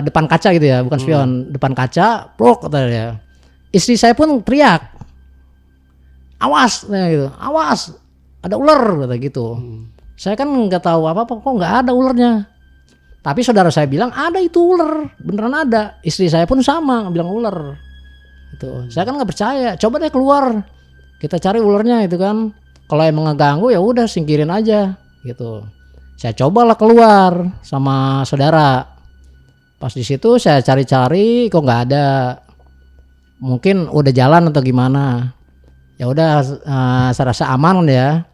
[SPEAKER 1] depan kaca gitu ya, bukan spion, depan kaca, plok kata dia. Istri saya pun teriak, awas, gitu, awas, ada ular kata gitu. Saya kan nggak tahu apa-apa, kok nggak ada ularnya. Tapi saudara saya bilang ada itu ular, beneran ada. Istri saya pun sama bilang ular. Gitu. Saya kan nggak percaya. Coba deh keluar, kita cari ularnya itu kan. Kalau emang ngeganggu ya udah singkirin aja. Gitu. Saya cobalah keluar sama saudara. Pas di situ saya cari-cari, kok nggak ada. Mungkin udah jalan atau gimana. Ya udah, saya rasa aman ya.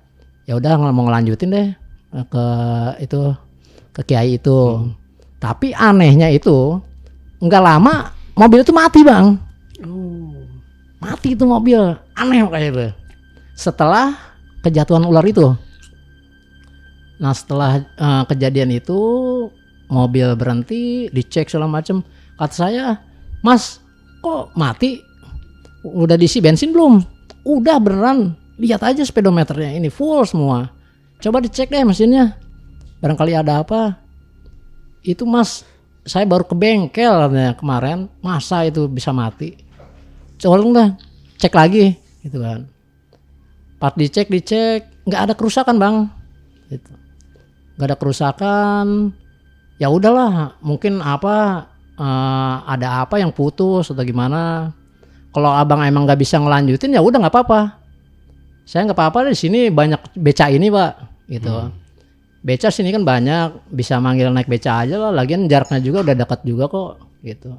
[SPEAKER 1] Ya udah mau ngelanjutin deh ke Kiai itu. Tapi anehnya itu nggak lama mobil itu mati bang. Mati itu mobil, aneh kayak itu. Setelah kejatuhan ular itu. Nah setelah kejadian itu mobil berhenti, dicek segala macam. Kata saya, Mas kok mati? Udah diisi bensin belum? Udah beneran. Lihat aja speedometernya ini full semua. Coba dicek deh mesinnya. Barangkali ada apa. Itu Mas, saya baru ke bengkel katanya kemarin. Masa itu bisa mati? Colong dah, cek lagi gitu kan. Pas dicek, nggak ada kerusakan bang. Gitu. Nggak ada kerusakan. Ya udahlah, mungkin ada apa yang putus atau gimana. Kalau abang emang nggak bisa ngelanjutin ya udah nggak apa-apa. Saya nggak apa-apa di sini banyak beca ini pak, gitu. Beca sini kan banyak, bisa manggil naik beca aja lah. Lagian jaraknya juga udah dekat juga kok, gitu.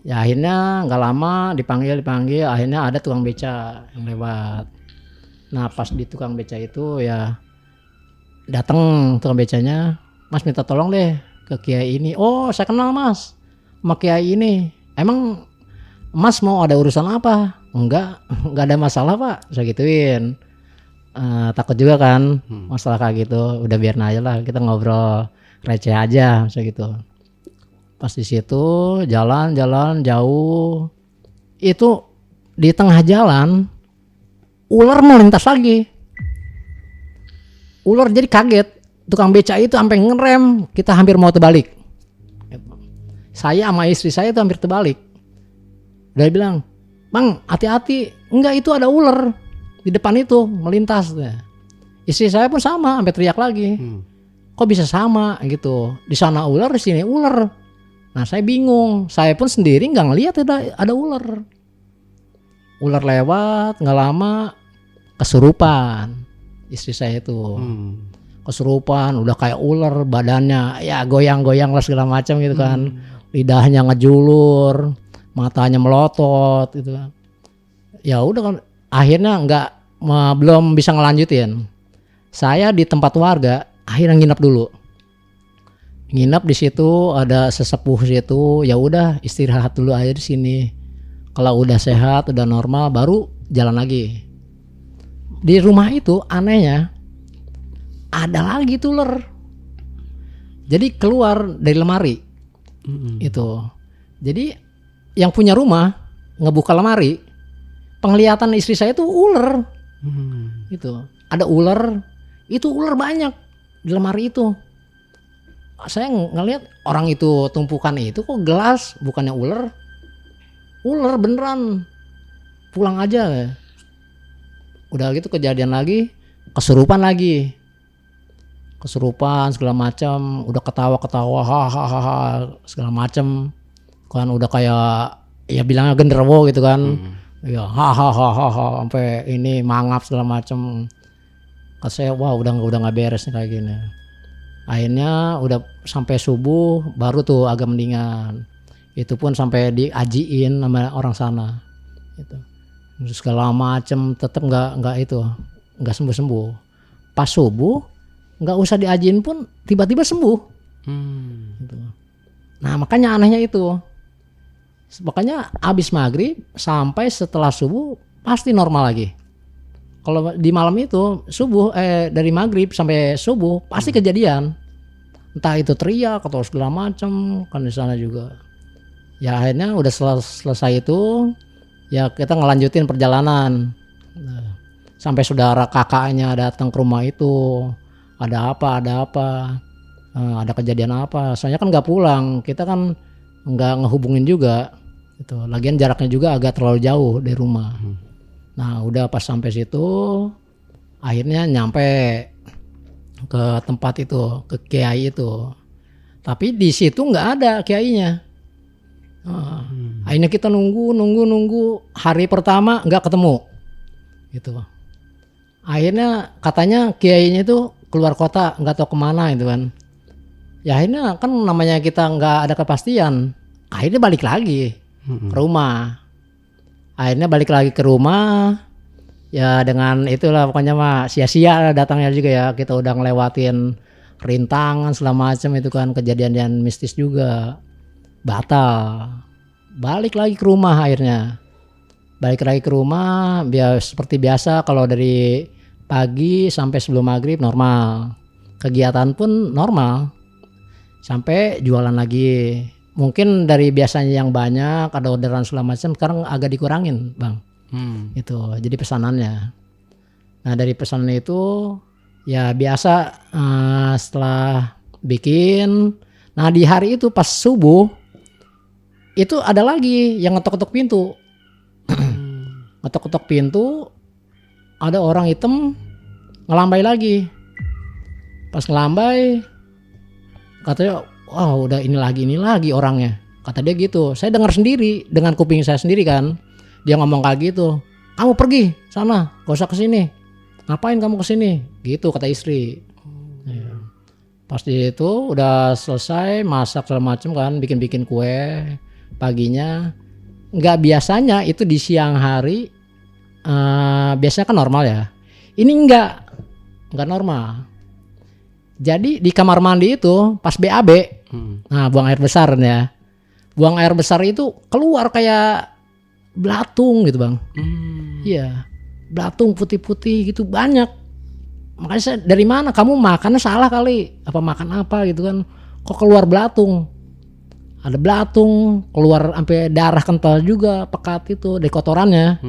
[SPEAKER 1] Ya akhirnya nggak lama dipanggil, akhirnya ada tukang beca yang lewat. Nah pas di tukang beca itu ya datang tukang becanya, Mas minta tolong deh ke Kiai ini. Oh saya kenal Mas, sama Kiai ini. Emang Mas mau ada urusan apa? Enggak ada masalah pak, saya gituin. Takut juga kan masalah kayak gitu. Udah biarin aja lah, kita ngobrol receh aja, saya gitu. Pas di situ jalan jauh, itu di tengah jalan ular mau lintas lagi. Ular jadi kaget, tukang beca itu sampai ngerem, kita hampir mau terbalik. Saya sama istri saya itu hampir terbalik. Dia bilang, Bang hati-hati, enggak itu ada ular di depan itu melintas. Istri saya pun sama, sampai teriak lagi. Kok bisa sama gitu? Di sana ular, di sini ular. Nah saya bingung, saya pun sendiri nggak ngelihat ada ular. Ular lewat, nggak lama kesurupan istri saya itu. Kesurupan, udah kayak ular badannya, ya goyang-goyang lah segala macam gitu kan. Lidahnya ngejulur, matanya melotot gitu kan. Ya udah kan akhirnya belum bisa ngelanjutin. Saya di tempat warga akhirnya nginep dulu. Nginep di situ, ada sesepuh situ, ya udah istirahat dulu aja di sini. Kalau udah sehat, udah normal baru jalan lagi. Di rumah itu anehnya ada lagi tuh ular. Jadi keluar dari lemari. Itu. Jadi yang punya rumah ngebuka lemari, penglihatan istri saya itu ular. Gitu. Ada ular, itu ular banyak di lemari itu. Saya ngelihat orang itu tumpukan itu kok gelas, bukannya ular. Ular beneran. Pulang aja. Udah gitu kejadian lagi, kesurupan lagi. Kesurupan segala macam, udah ketawa-ketawa hahaha segala macam. Kan udah kayak ya bilangnya genderuwo gitu kan. Ya hahaha sampai ini mangap segala macam. Kata saya wah udah nggak beres nih kayak gini. Akhirnya udah sampai subuh baru tuh agak mendingan. Itu pun sampai diajiin sama orang sana. Gitu. Terus segala macam tetap nggak sembuh. Pas subuh nggak usah diajiin pun tiba-tiba sembuh. Gitu. Nah makanya anehnya itu. Makanya abis maghrib sampai setelah subuh pasti normal lagi. Kalau di malam itu subuh dari maghrib sampai subuh pasti kejadian. Entah itu teriak atau segala macam kan di sana juga. Ya akhirnya udah selesai itu ya kita ngelanjutin perjalanan. Nah, sampai saudara kakaknya datang ke rumah itu. Ada apa? Ada kejadian apa? Soalnya kan nggak pulang. Kita kan nggak ngehubungin juga. Itu. Lagian jaraknya juga agak terlalu jauh dari rumah. Nah udah pas sampai situ akhirnya nyampe ke tempat itu, ke kiai itu. Tapi di situ nggak ada kiainya. Akhirnya kita nunggu hari pertama nggak ketemu. Gitu. Akhirnya katanya kiainya itu keluar kota nggak tahu kemana itu kan. Ya akhirnya kan namanya kita nggak ada kepastian. Akhirnya balik lagi ke rumah. Akhirnya balik lagi ke rumah. Ya dengan itulah pokoknya mah sia-sia datangnya juga ya. Kita udah ngelewatin rintangan segala macam itu kan kejadian yang mistis juga. Batal. Balik lagi ke rumah akhirnya. Balik lagi ke rumah biar seperti biasa kalau dari pagi sampai sebelum maghrib normal. Kegiatan pun normal. Sampai jualan lagi. Mungkin dari biasanya yang banyak ada orderan segala macam sekarang agak dikurangin bang. Itu jadi pesanannya. Nah dari pesanan itu ya biasa setelah bikin. Nah di hari itu pas subuh itu ada lagi yang ngetok-ketok pintu. Ngetok-ketok pintu ada orang hitam ngelambai lagi. Pas ngelambai katanya wah udah ini lagi orangnya. Kata dia gitu. Saya dengar sendiri dengan kuping saya sendiri kan. Dia ngomong kayak gitu. Kamu pergi sana, gak usah kesini. Ngapain kamu kesini? Gitu kata istri. Ya. Pas di itu udah selesai masak segala macam kan, bikin kue paginya. Nggak biasanya itu di siang hari. Biasanya kan normal ya. Ini nggak normal. Jadi di kamar mandi itu pas BAB, nah buang air besar ya, buang air besar itu keluar kayak belatung gitu bang, iya belatung putih-putih gitu banyak. Makanya saya dari mana kamu makannya salah kali, apa makan apa gitu kan, kok keluar belatung, ada belatung keluar sampai darah kental juga pekat itu dari kotorannya.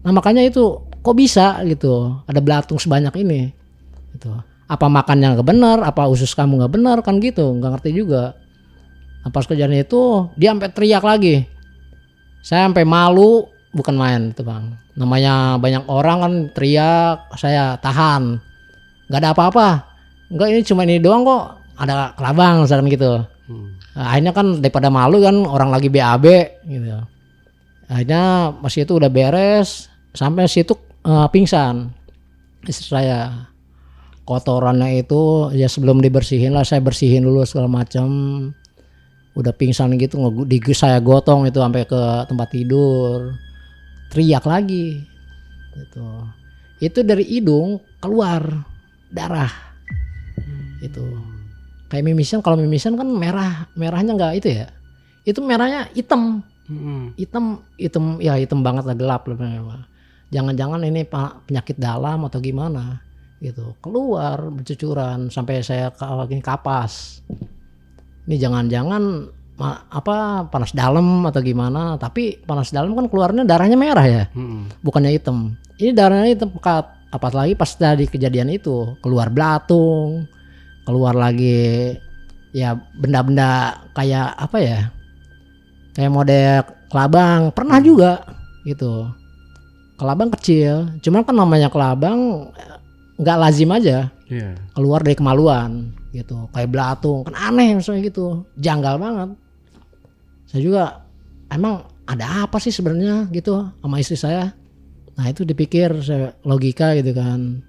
[SPEAKER 1] Nah makanya itu kok bisa gitu, ada belatung sebanyak ini, gitu. Apa makannya nggak benar, apa usus kamu nggak benar kan gitu, nggak ngerti juga. Nah, pas kejadian itu dia sampai teriak lagi, saya sampai malu bukan main itu bang. Namanya banyak orang kan teriak, saya tahan, nggak ada apa-apa, nggak ini cuma ini doang kok, ada kelabang misalkan gitu. Nah, akhirnya kan daripada malu kan orang lagi BAB gitu. Akhirnya masih itu udah beres, sampai situ pingsan istri saya. Kotorannya itu ya sebelum dibersihin lah saya bersihin dulu segala macam. Udah pingsan gitu saya gotong itu sampai ke tempat tidur. Teriak lagi. Gitu. Itu dari hidung keluar darah. Itu. Kayak mimisan, kalau mimisan kan merahnya enggak itu ya. Itu merahnya hitam. Hitam banget lah, gelap lah. Jangan-jangan ini penyakit dalam atau gimana gitu, keluar bercucuran sampai saya kapas. Ini jangan-jangan panas dalam atau gimana, tapi panas dalam kan keluarnya darahnya merah ya, bukannya hitam. Ini darahnya hitam pekat. Apalagi pas tadi kejadian itu keluar belatung, keluar lagi ya benda-benda kayak apa ya, kayak model kelabang pernah juga gitu. Kelabang kecil, cuman kan namanya kelabang nggak lazim aja keluar dari kemaluan gitu, kayak belatung kan aneh misalnya gitu, janggal banget. Saya juga emang ada apa sih sebenarnya gitu sama istri saya. Nah itu dipikir logika gitu kan.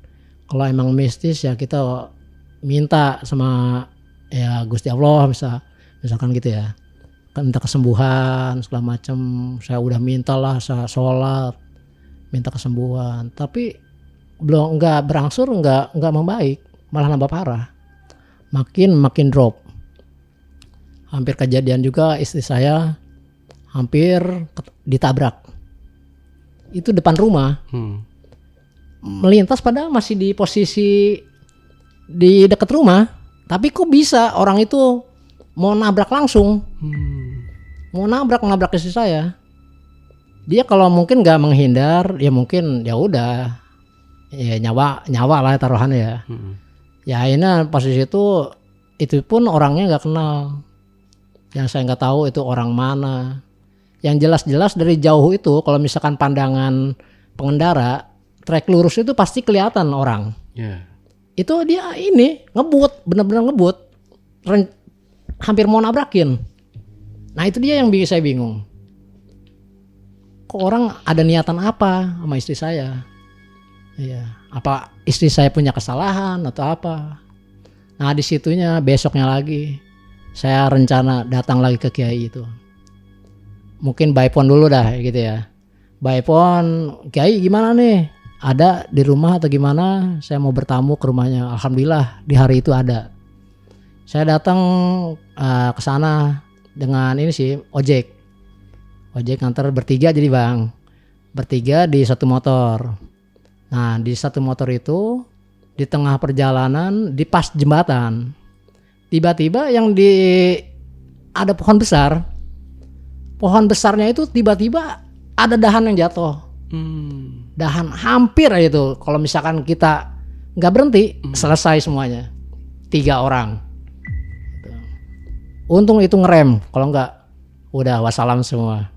[SPEAKER 1] Kalau emang mistis ya kita minta sama ya Gusti Allah misalkan gitu ya. Kan minta kesembuhan segala macam. Saya udah mintalah, saya sholat minta kesembuhan, tapi belum nggak berangsur, nggak membaik, malah nambah parah, makin drop. Hampir kejadian juga istri saya hampir ditabrak. Itu depan rumah. Melintas padahal masih di posisi di dekat rumah, tapi kok bisa orang itu mau nabrak langsung. Mau nabrak istri saya. Dia kalau mungkin nggak menghindar, ya mungkin ya udah, ya nyawa lah taruhannya ya. Ya akhirnya posisi itu pun orangnya nggak kenal. Yang saya nggak tahu itu orang mana. Yang jelas-jelas dari jauh itu, kalau misalkan pandangan pengendara, trek lurus itu pasti kelihatan orang. Itu dia ini ngebut, benar-benar ngebut, hampir mau nabrakin. Nah itu dia yang bikin saya bingung. Kok orang ada niatan apa sama istri saya? Iya, apa istri saya punya kesalahan atau apa? Nah disitunya besoknya lagi saya rencana datang lagi ke kiai itu. Mungkin by phone dulu dah gitu ya. By phone, kiai gimana nih? Ada di rumah atau gimana? Saya mau bertamu ke rumahnya. Alhamdulillah di hari itu ada. Saya datang ke sana dengan ini sih ojek nganter bertiga, jadi bang bertiga di satu motor. Nah di satu motor itu di tengah perjalanan di pas jembatan tiba-tiba ada pohon besarnya itu tiba-tiba ada dahan yang jatuh. Dahan hampir aja itu kalau misalkan kita nggak berhenti selesai semuanya, 3 orang. Untung itu ngerem, kalau nggak udah wassalam semua.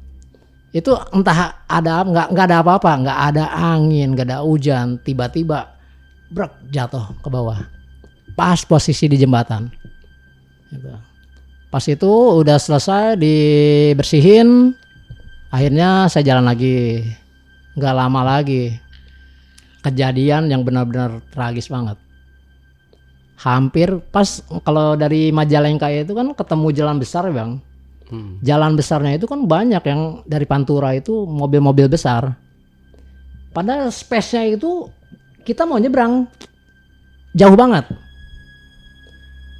[SPEAKER 1] Itu entah ada nggak ada apa-apa, nggak ada angin, nggak ada hujan, tiba-tiba brek jatuh ke bawah pas posisi di jembatan gitu. Pas itu udah selesai dibersihin, akhirnya saya jalan lagi. Nggak lama lagi kejadian yang benar-benar tragis banget. Hampir pas kalau dari Majalengka itu kan ketemu jalan besar bang. Jalan besarnya itu kan banyak yang dari Pantura itu mobil-mobil besar. Padahal space-nya itu kita mau nyebrang jauh banget.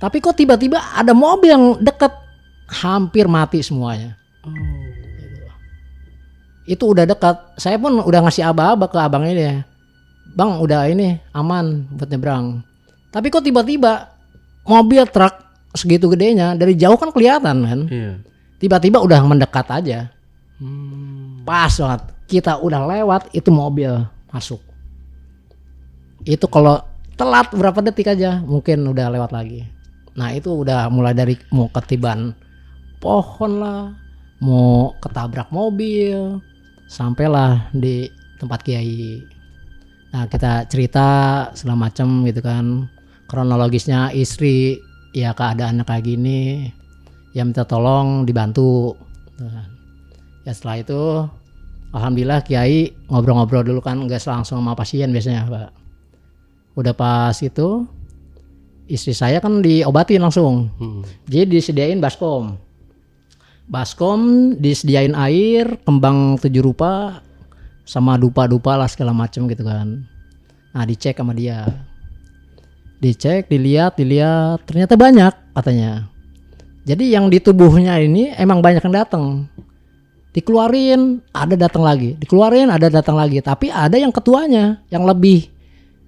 [SPEAKER 1] Tapi kok tiba-tiba ada mobil yang deket, hampir mati semuanya. Itu udah dekat. Saya pun udah ngasih aba-aba ke abang ini ya. Bang udah ini aman buat nyebrang. Tapi kok tiba-tiba mobil truk segitu gedenya dari jauh kan kelihatan kan. Tiba-tiba udah mendekat aja. Pas banget. Kita udah lewat itu mobil masuk. Itu kalau telat berapa detik aja mungkin udah lewat lagi. Nah itu udah mulai dari mau ketiban pohon lah, mau ketabrak mobil, sampailah di tempat kiai. Nah kita cerita segala macam gitu kan, kronologisnya istri ya keadaannya kayak gini, ya minta tolong dibantu. Ya setelah itu alhamdulillah kiai ngobrol-ngobrol dulu kan, nggak langsung sama pasien biasanya Pak. Udah pas itu istri saya kan diobatin langsung. Jadi disediain baskom disediain air, kembang 7 rupa sama dupa-dupa lah segala macam gitu kan. Nah dicek sama dia, dilihat ternyata banyak katanya. Jadi yang di tubuhnya ini emang banyak yang datang. Dikeluarin ada datang lagi, dikeluarin ada datang lagi, tapi ada yang ketuanya yang lebih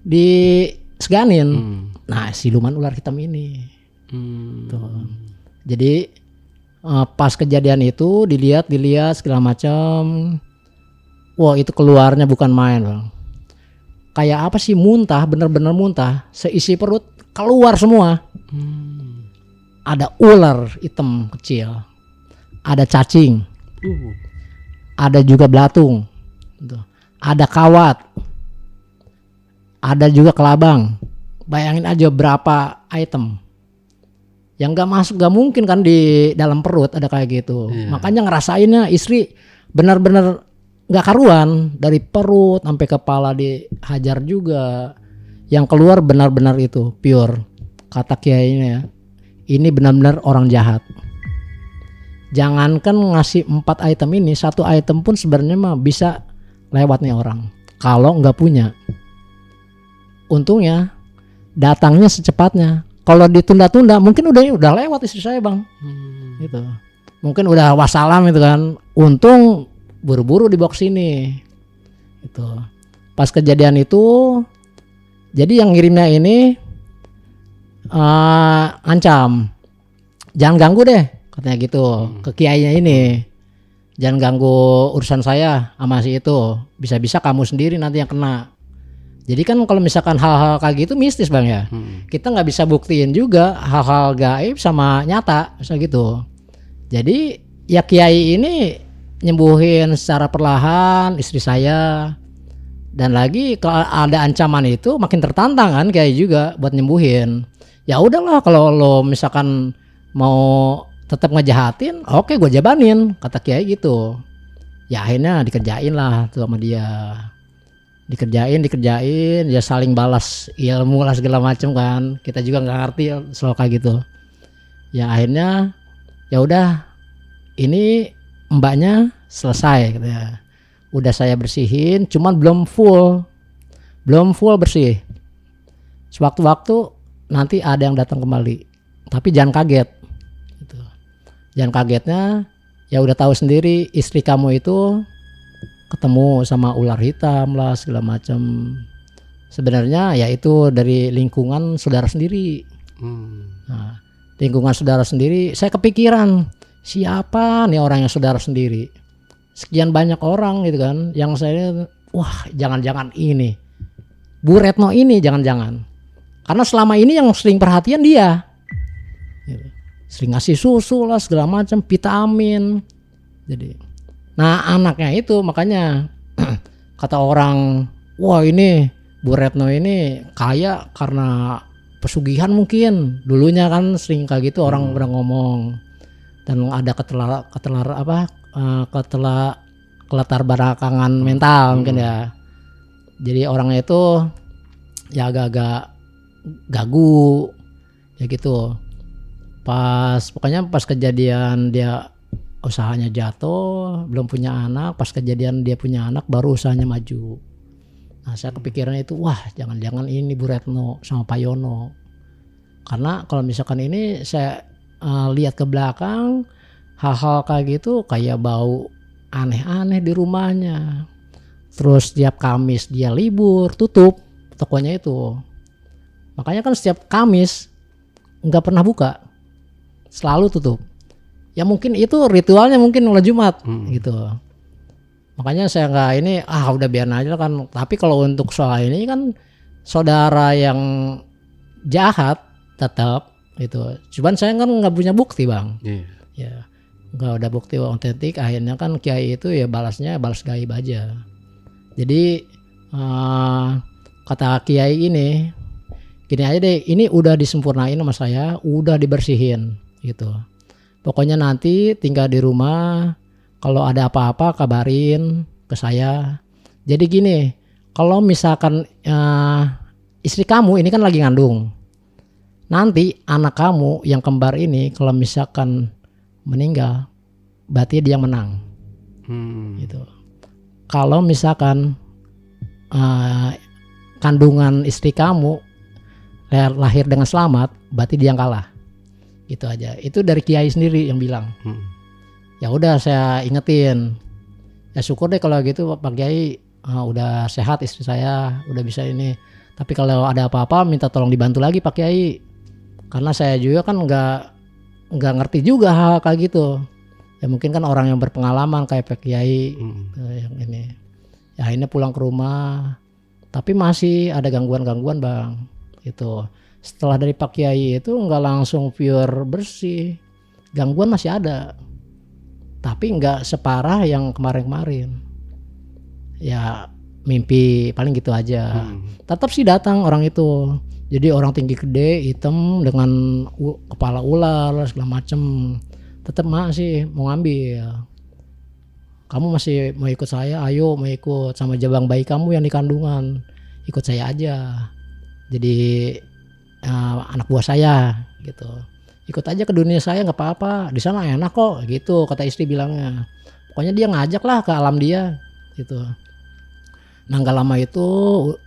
[SPEAKER 1] diseganin. Nah siluman ular hitam ini. Tuh. Jadi pas kejadian itu dilihat segala macam. Wah itu keluarnya bukan main bang. Kayak apa sih, muntah, bener-bener muntah, seisi perut keluar semua. Ada ular hitam kecil, ada cacing, ada juga belatung, ada kawat, ada juga kelabang. Bayangin aja berapa item yang gak masuk, gak mungkin kan di dalam perut ada kayak gitu. Makanya ngerasainnya istri benar-benar nggak karuan, dari perut sampai kepala dihajar juga. Yang keluar benar-benar itu pure, kata kiainya ya, ini benar-benar orang jahat. Jangankan ngasih 4 item ini, 1 item pun sebenarnya mah bisa lewat nih orang kalau nggak punya. Untungnya datangnya secepatnya. Kalau ditunda-tunda mungkin udah lewat istri saya, Bang. Gitu. Mungkin udah wassalam itu kan. Untung buru-buru dibawa ke sini. Gitu. Pas kejadian itu, jadi yang ngirimnya ini ancam, jangan ganggu deh, katanya gitu ke kiainya ini. Jangan ganggu urusan saya sama si itu. Bisa-bisa kamu sendiri nanti yang kena. Jadi kan kalau misalkan hal-hal kayak gitu mistis, Bang ya. Kita nggak bisa buktiin juga hal-hal gaib sama nyata, misalnya gitu. Jadi ya kiai ini nyembuhin secara perlahan istri saya. Dan lagi kalau ada ancaman itu makin tertantang kan kiai juga buat nyembuhin. Ya udahlah, kalau lo misalkan mau tetap ngejahatin, oke gue jabanin, kata kiai gitu. Ya akhirnya dikerjain lah tuh sama dia. Dikerjain ya, saling balas ilmu lah segala macam kan. Kita juga nggak ngerti soal kayak gitu. Ya akhirnya ya udah, ini mbaknya selesai katanya. Udah saya bersihin, cuman belum full bersih. Sewaktu-waktu nanti ada yang datang kembali, tapi jangan kaget gitu. Jangan kagetnya, ya udah tahu sendiri istri kamu itu ketemu sama ular hitam lah segala macam. Sebenarnya ya itu dari lingkungan saudara sendiri. Nah, lingkungan saudara sendiri, saya kepikiran siapa nih orang yang saudara sendiri. Sekian banyak orang gitu kan, yang saya wah jangan-jangan ini Bu Retno ini, jangan-jangan. Karena selama ini yang sering perhatian dia. Sering ngasih susu lah segala macam, vitamin. Jadi, nah anaknya itu makanya kata orang, wah ini Bu Retno ini kaya karena pesugihan mungkin. Dulunya kan sering kayak gitu orang pernah ngomong. Dan ada kelatar belakangan mental mungkin ya. Jadi orangnya itu ya agak-agak gagu ya gitu. Pokoknya pas kejadian dia usahanya jatuh, belum punya anak, pas kejadian dia punya anak baru usahanya maju. Nah saya kepikiran itu, wah jangan-jangan ini Bu Retno sama Pak Yono. Karena kalau misalkan ini saya lihat ke belakang, hal-hal kayak gitu, kayak bau aneh-aneh di rumahnya. Terus setiap Kamis dia libur, tutup tokonya itu. Makanya kan setiap Kamis nggak pernah buka, selalu tutup. Ya mungkin itu ritualnya mungkin mulai Jumat gitu. Makanya saya nggak ini, udah biarin aja kan. Tapi kalau untuk soal ini kan saudara yang jahat tetap itu. Cuman saya kan nggak punya bukti, Bang. Ya nggak ada bukti otentik. Akhirnya kan kiai itu ya balas gaib aja. Jadi kata kiai ini, gini aja deh, ini udah disempurnain sama saya, udah dibersihin gitu. Pokoknya nanti tinggal di rumah, kalau ada apa-apa kabarin ke saya. Jadi gini, kalau misalkan istri kamu ini kan lagi ngandung, nanti anak kamu yang kembar ini kalau misalkan meninggal, berarti dia menang. Gitu. Kalau misalkan kandungan istri kamu lahir dengan selamat, berarti dia yang kalah. Gitu aja. Itu dari kiai sendiri yang bilang. Ya udah saya ingetin. Ya syukur deh kalau gitu Pak Kiai, udah sehat istri saya, udah bisa ini. Tapi kalau ada apa-apa minta tolong dibantu lagi Pak Kiai. Karena saya juga kan nggak ngerti juga hal kayak gitu. Ya mungkin kan orang yang berpengalaman kayak Pak Kiai yang ini. Ya akhirnya pulang ke rumah. Tapi masih ada gangguan-gangguan, Bang. Gitu. Setelah dari Pak Kiai itu nggak langsung pure bersih, gangguan masih ada, tapi nggak separah yang kemarin-kemarin. Ya mimpi paling gitu aja. Tetap sih datang orang itu. Jadi orang tinggi gede, hitam dengan kepala ular segala macem. Tetap masih mau ngambil. kamu masih mau ikut saya, ayo mau ikut sama jabang bayi kamu yang di kandungan, ikut saya aja jadi anak buah saya gitu, ikut aja ke dunia saya nggak apa-apa, di sana enak kok gitu kata istri bilangnya. Pokoknya dia ngajak lah ke alam dia gitu. Nah nggak lama itu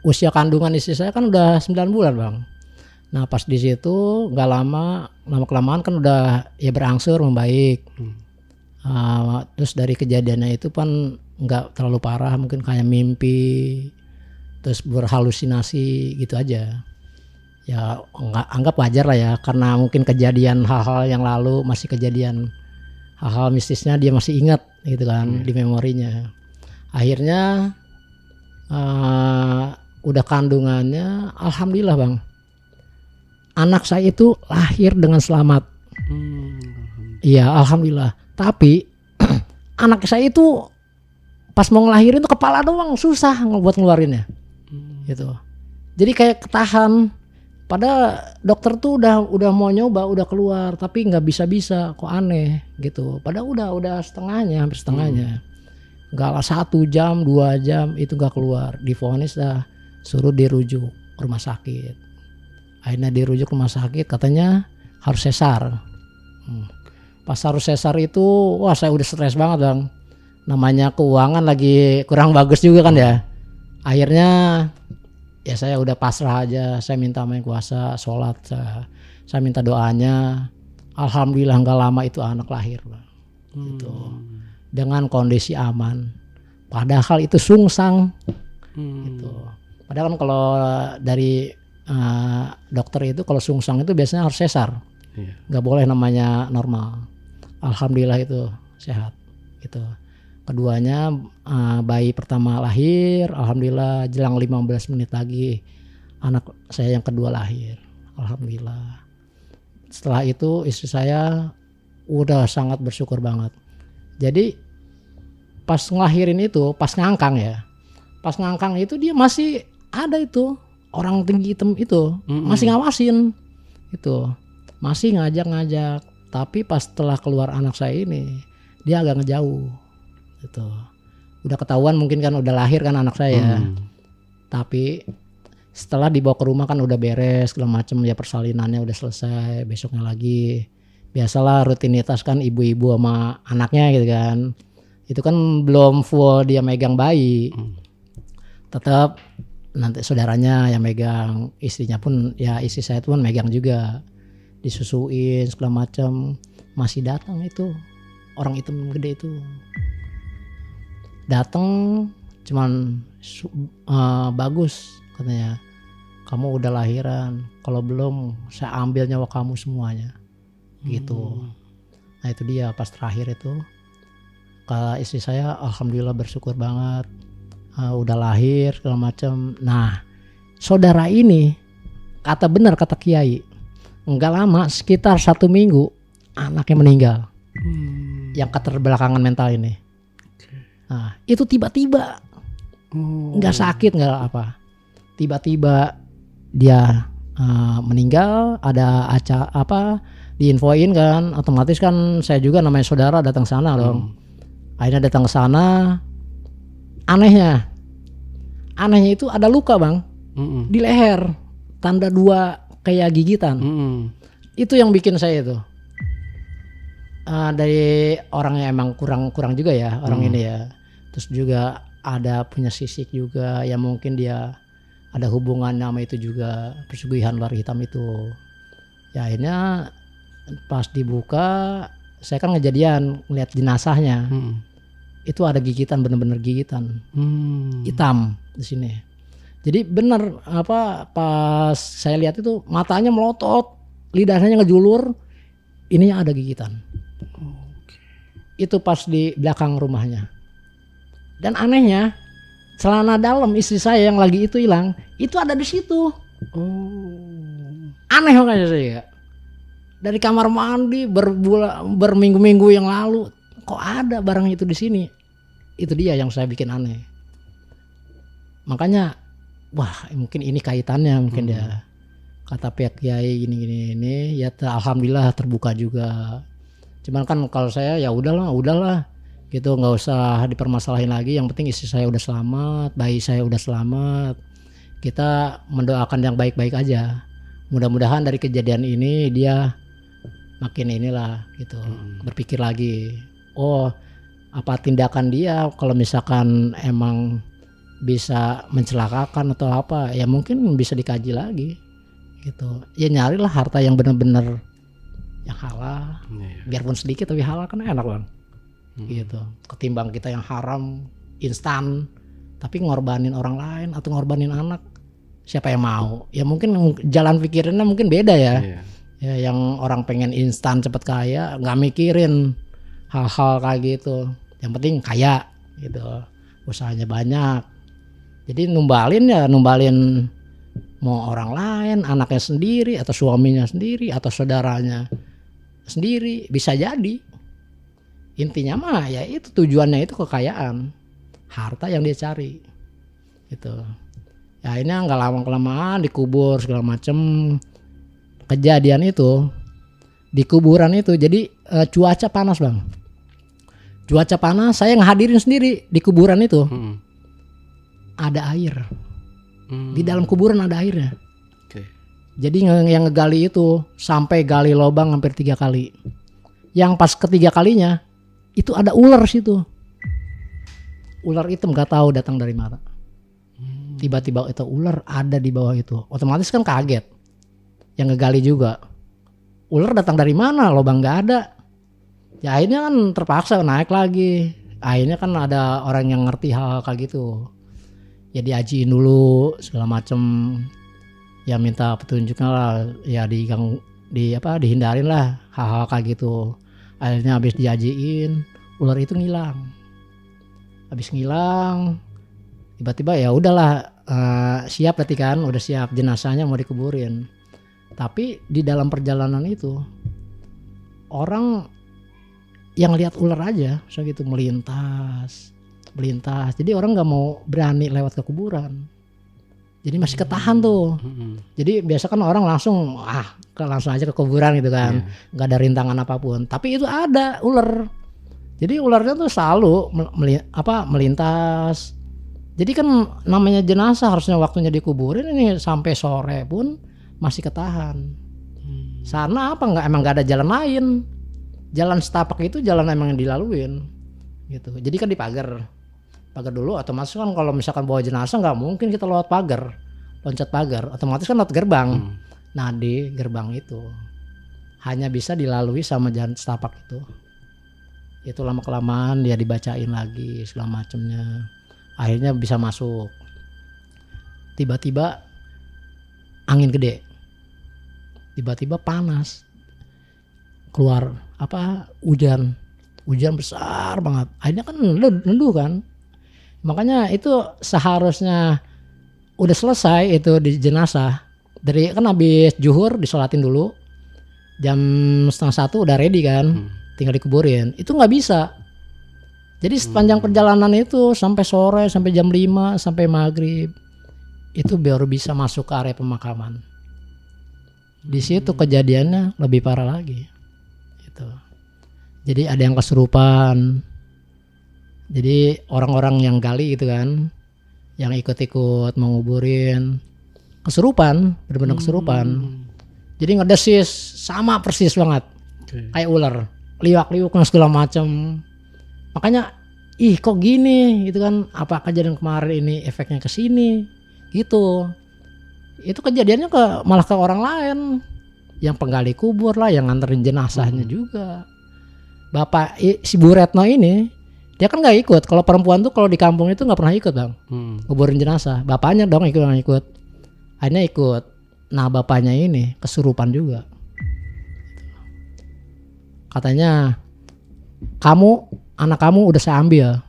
[SPEAKER 1] usia kandungan istri saya kan udah 9 bulan bang. Nah pas di situ nggak lama kelamaan kan udah ya berangsur membaik. Terus dari kejadiannya itu kan nggak terlalu parah, mungkin kayak mimpi terus berhalusinasi gitu aja. Ya anggap wajar lah ya, karena mungkin kejadian hal-hal yang lalu masih kejadian hal-hal mistisnya dia masih ingat gitu kan di memorinya. Akhirnya udah kandungannya, alhamdulillah bang, anak saya itu lahir dengan selamat. Iya alhamdulillah. Tapi anak saya itu pas mau ngelahirin tuh kepala doang susah buat ngeluarinnya gitu. Jadi kayak ketahan. Pada dokter tuh udah mau nyoba, udah keluar, tapi nggak bisa, kok aneh gitu. Padahal udah setengahnya, hampir setengahnya. Nggak lah 1 jam, 2 jam itu nggak keluar. Divonis dah, suruh dirujuk rumah sakit. Akhirnya dirujuk rumah sakit, katanya harus sesar. Pas harus sesar itu, wah saya udah stres banget bang. Namanya keuangan lagi kurang bagus juga kan ya. Akhirnya ya saya udah pasrah aja, saya minta sama Yang Kuasa, sholat, saya minta doanya. Alhamdulillah nggak lama itu anak lahir bang. Gitu. Dengan kondisi aman. Padahal itu sungsang. Gitu. Padahal kan kalau dari dokter itu kalau sungsang itu biasanya harus sesar, nggak boleh namanya normal. Alhamdulillah itu sehat. Gitu. Keduanya bayi pertama lahir, alhamdulillah jelang 15 menit lagi anak saya yang kedua lahir, alhamdulillah. Setelah itu istri saya udah sangat bersyukur banget. Jadi pas ngelahirin itu, pas ngangkang itu dia masih ada itu orang tinggi hitam itu masih ngawasin itu, masih ngajak. Tapi pas setelah keluar anak saya ini dia agak ngejauh. Gitu. Udah ketahuan mungkin kan udah lahir kan anak saya. Tapi setelah dibawa ke rumah kan udah beres segala macam ya, persalinannya udah selesai, besoknya lagi biasalah rutinitas kan ibu-ibu sama anaknya gitu kan. Itu kan belum full dia megang bayi. Tetap nanti saudaranya yang megang, istrinya pun ya istri saya pun megang juga. Disusuin segala macam. Masih datang itu orang hitam gede itu. Datang cuman bagus katanya, kamu udah lahiran, kalau belum saya ambil nyawa kamu semuanya gitu. Nah itu dia pas terakhir itu kalau istri saya alhamdulillah bersyukur banget, udah lahir segala macam. Nah saudara ini kata kiai, enggak lama sekitar 1 minggu anaknya meninggal. Yang keterbelakangan mental ini. Nah, itu tiba-tiba nggak sakit nggak apa, tiba-tiba dia meninggal. Ada diinfoin kan, otomatis kan saya juga namanya saudara datang sana dong. Akhirnya datang ke sana, anehnya itu ada luka bang di leher, tanda 2 kayak gigitan. Itu yang bikin saya itu dari orangnya emang kurang juga ya orang ini ya. Terus juga ada punya sisik juga yang mungkin dia ada hubungan sama itu juga, pesugihan ular hitam itu. Ya akhirnya pas dibuka saya kan ngejadian ngeliat jenazahnya. Itu ada gigitan, bener-bener gigitan hitam di sini. Jadi bener pas saya lihat itu matanya melotot, lidahnya ngejulur, ininya ada gigitan. Itu pas di belakang rumahnya. Dan anehnya celana dalam istri saya yang lagi itu hilang, itu ada di situ. Aneh makanya saya. Dari kamar mandi berminggu-minggu yang lalu, kok ada barang itu di sini? Itu dia yang saya bikin aneh. Makanya, wah mungkin ini kaitannya mungkin ya. Kata pihak kiai ini, ya alhamdulillah terbuka juga. Cuman kan kalau saya ya udahlah gitu, nggak usah dipermasalahin lagi, yang penting istri saya udah selamat, bayi saya udah selamat, kita mendoakan yang baik-baik aja. Mudah-mudahan dari kejadian ini dia makin inilah gitu, berpikir lagi, oh apa tindakan dia kalau misalkan emang bisa mencelakakan atau apa, ya mungkin bisa dikaji lagi gitu. Ya nyarilah harta yang benar-benar yang halal, biarpun sedikit tapi halal kan enak Bang. Gitu. Ketimbang kita yang haram instan tapi ngorbanin orang lain atau ngorbanin anak, siapa yang mau? Ya mungkin jalan pikirannya mungkin beda ya. Ya yang orang pengen instan cepet kaya nggak mikirin hal-hal kayak gitu. Yang penting kaya gitu, usahanya banyak. Jadi numbalin mau orang lain, anaknya sendiri atau suaminya sendiri atau saudaranya sendiri, bisa jadi. Intinya mah ya itu tujuannya itu kekayaan, harta yang dia cari gitu. Ya ini nggak lama-kelamaan dikubur segala macem. Kejadian itu di kuburan itu jadi cuaca panas Bang, cuaca panas, saya ngehadirin sendiri di kuburan itu. Ada air di dalam kuburan, ada airnya. Jadi yang ngegali itu sampai gali lubang hampir 3 kali. Yang pas ketiga kalinya itu ada ular situ. Ular hitam gak tahu datang dari mana. Tiba-tiba itu ular ada di bawah itu. Otomatis kan kaget. Yang ngegali juga. Ular datang dari mana? Lubang gak ada. Ya akhirnya kan terpaksa naik lagi. Akhirnya kan ada orang yang ngerti hal kayak gitu. Ya diajiin dulu segala macem. Ya minta petunjuknya lah. Ya dihindarin lah hal-hal kayak gitu. Akhirnya habis diajiin, ular itu ngilang. Habis ngilang, tiba-tiba ya udahlah, siap berarti kan, udah siap jenazahnya mau dikuburin. Tapi di dalam perjalanan itu orang yang lihat ular aja, so gitu melintas. Jadi orang nggak mau berani lewat ke kuburan. Jadi masih ketahan tuh. Jadi biasa kan orang langsung aja ke kuburan gitu kan, nggak ada rintangan apapun. Tapi itu ada ular. Jadi ularnya tuh selalu melintas. Jadi kan namanya jenazah harusnya waktunya dikuburin, ini sampai sore pun masih ketahan. Sana emang nggak ada jalan lain. Jalan setapak itu jalan emang yang dilaluin. Gitu. Jadi kan dipagar dulu, otomatis kan kalau misalkan bawa jenazah nggak mungkin kita lewat pagar, loncat pagar, otomatis kan lewat gerbang. Nah di gerbang itu hanya bisa dilalui sama jalan setapak itu. Itu lama kelamaan dia dibacain lagi segala macamnya, akhirnya bisa masuk. Tiba-tiba angin gede, tiba-tiba panas, keluar hujan besar banget, akhirnya kan neduh kan. Makanya itu seharusnya udah selesai itu di jenazah. Dari kan habis zuhur disolatin dulu. Jam 12:30 udah ready kan. Tinggal dikuburin. Itu nggak bisa. Jadi sepanjang perjalanan itu sampai sore, sampai jam 5, sampai maghrib. Itu baru bisa masuk ke area pemakaman. Di situ kejadiannya lebih parah lagi. Gitu. Jadi ada yang kesurupan. Jadi orang-orang yang gali itu kan, yang ikut-ikut menguburin, kesurupan, benar-benar kesurupan. Jadi ngedesis sama persis banget, kayak ular, liwak-liwuk segala macam. Makanya, kok gini, gitu kan? Apa kejadian kemarin ini efeknya ke sini, gitu. Itu kejadiannya malah ke orang lain, yang penggali kubur lah, yang nganterin jenazahnya juga. Bapak si Bu Retno ini. Dia kan nggak ikut. Kalau perempuan tuh kalau di kampung itu nggak pernah ikut Bang, kuburin jenazah. Bapaknya dong ikut. Akhirnya ikut. Nah bapaknya ini kesurupan juga. Katanya anak kamu udah saya ambil.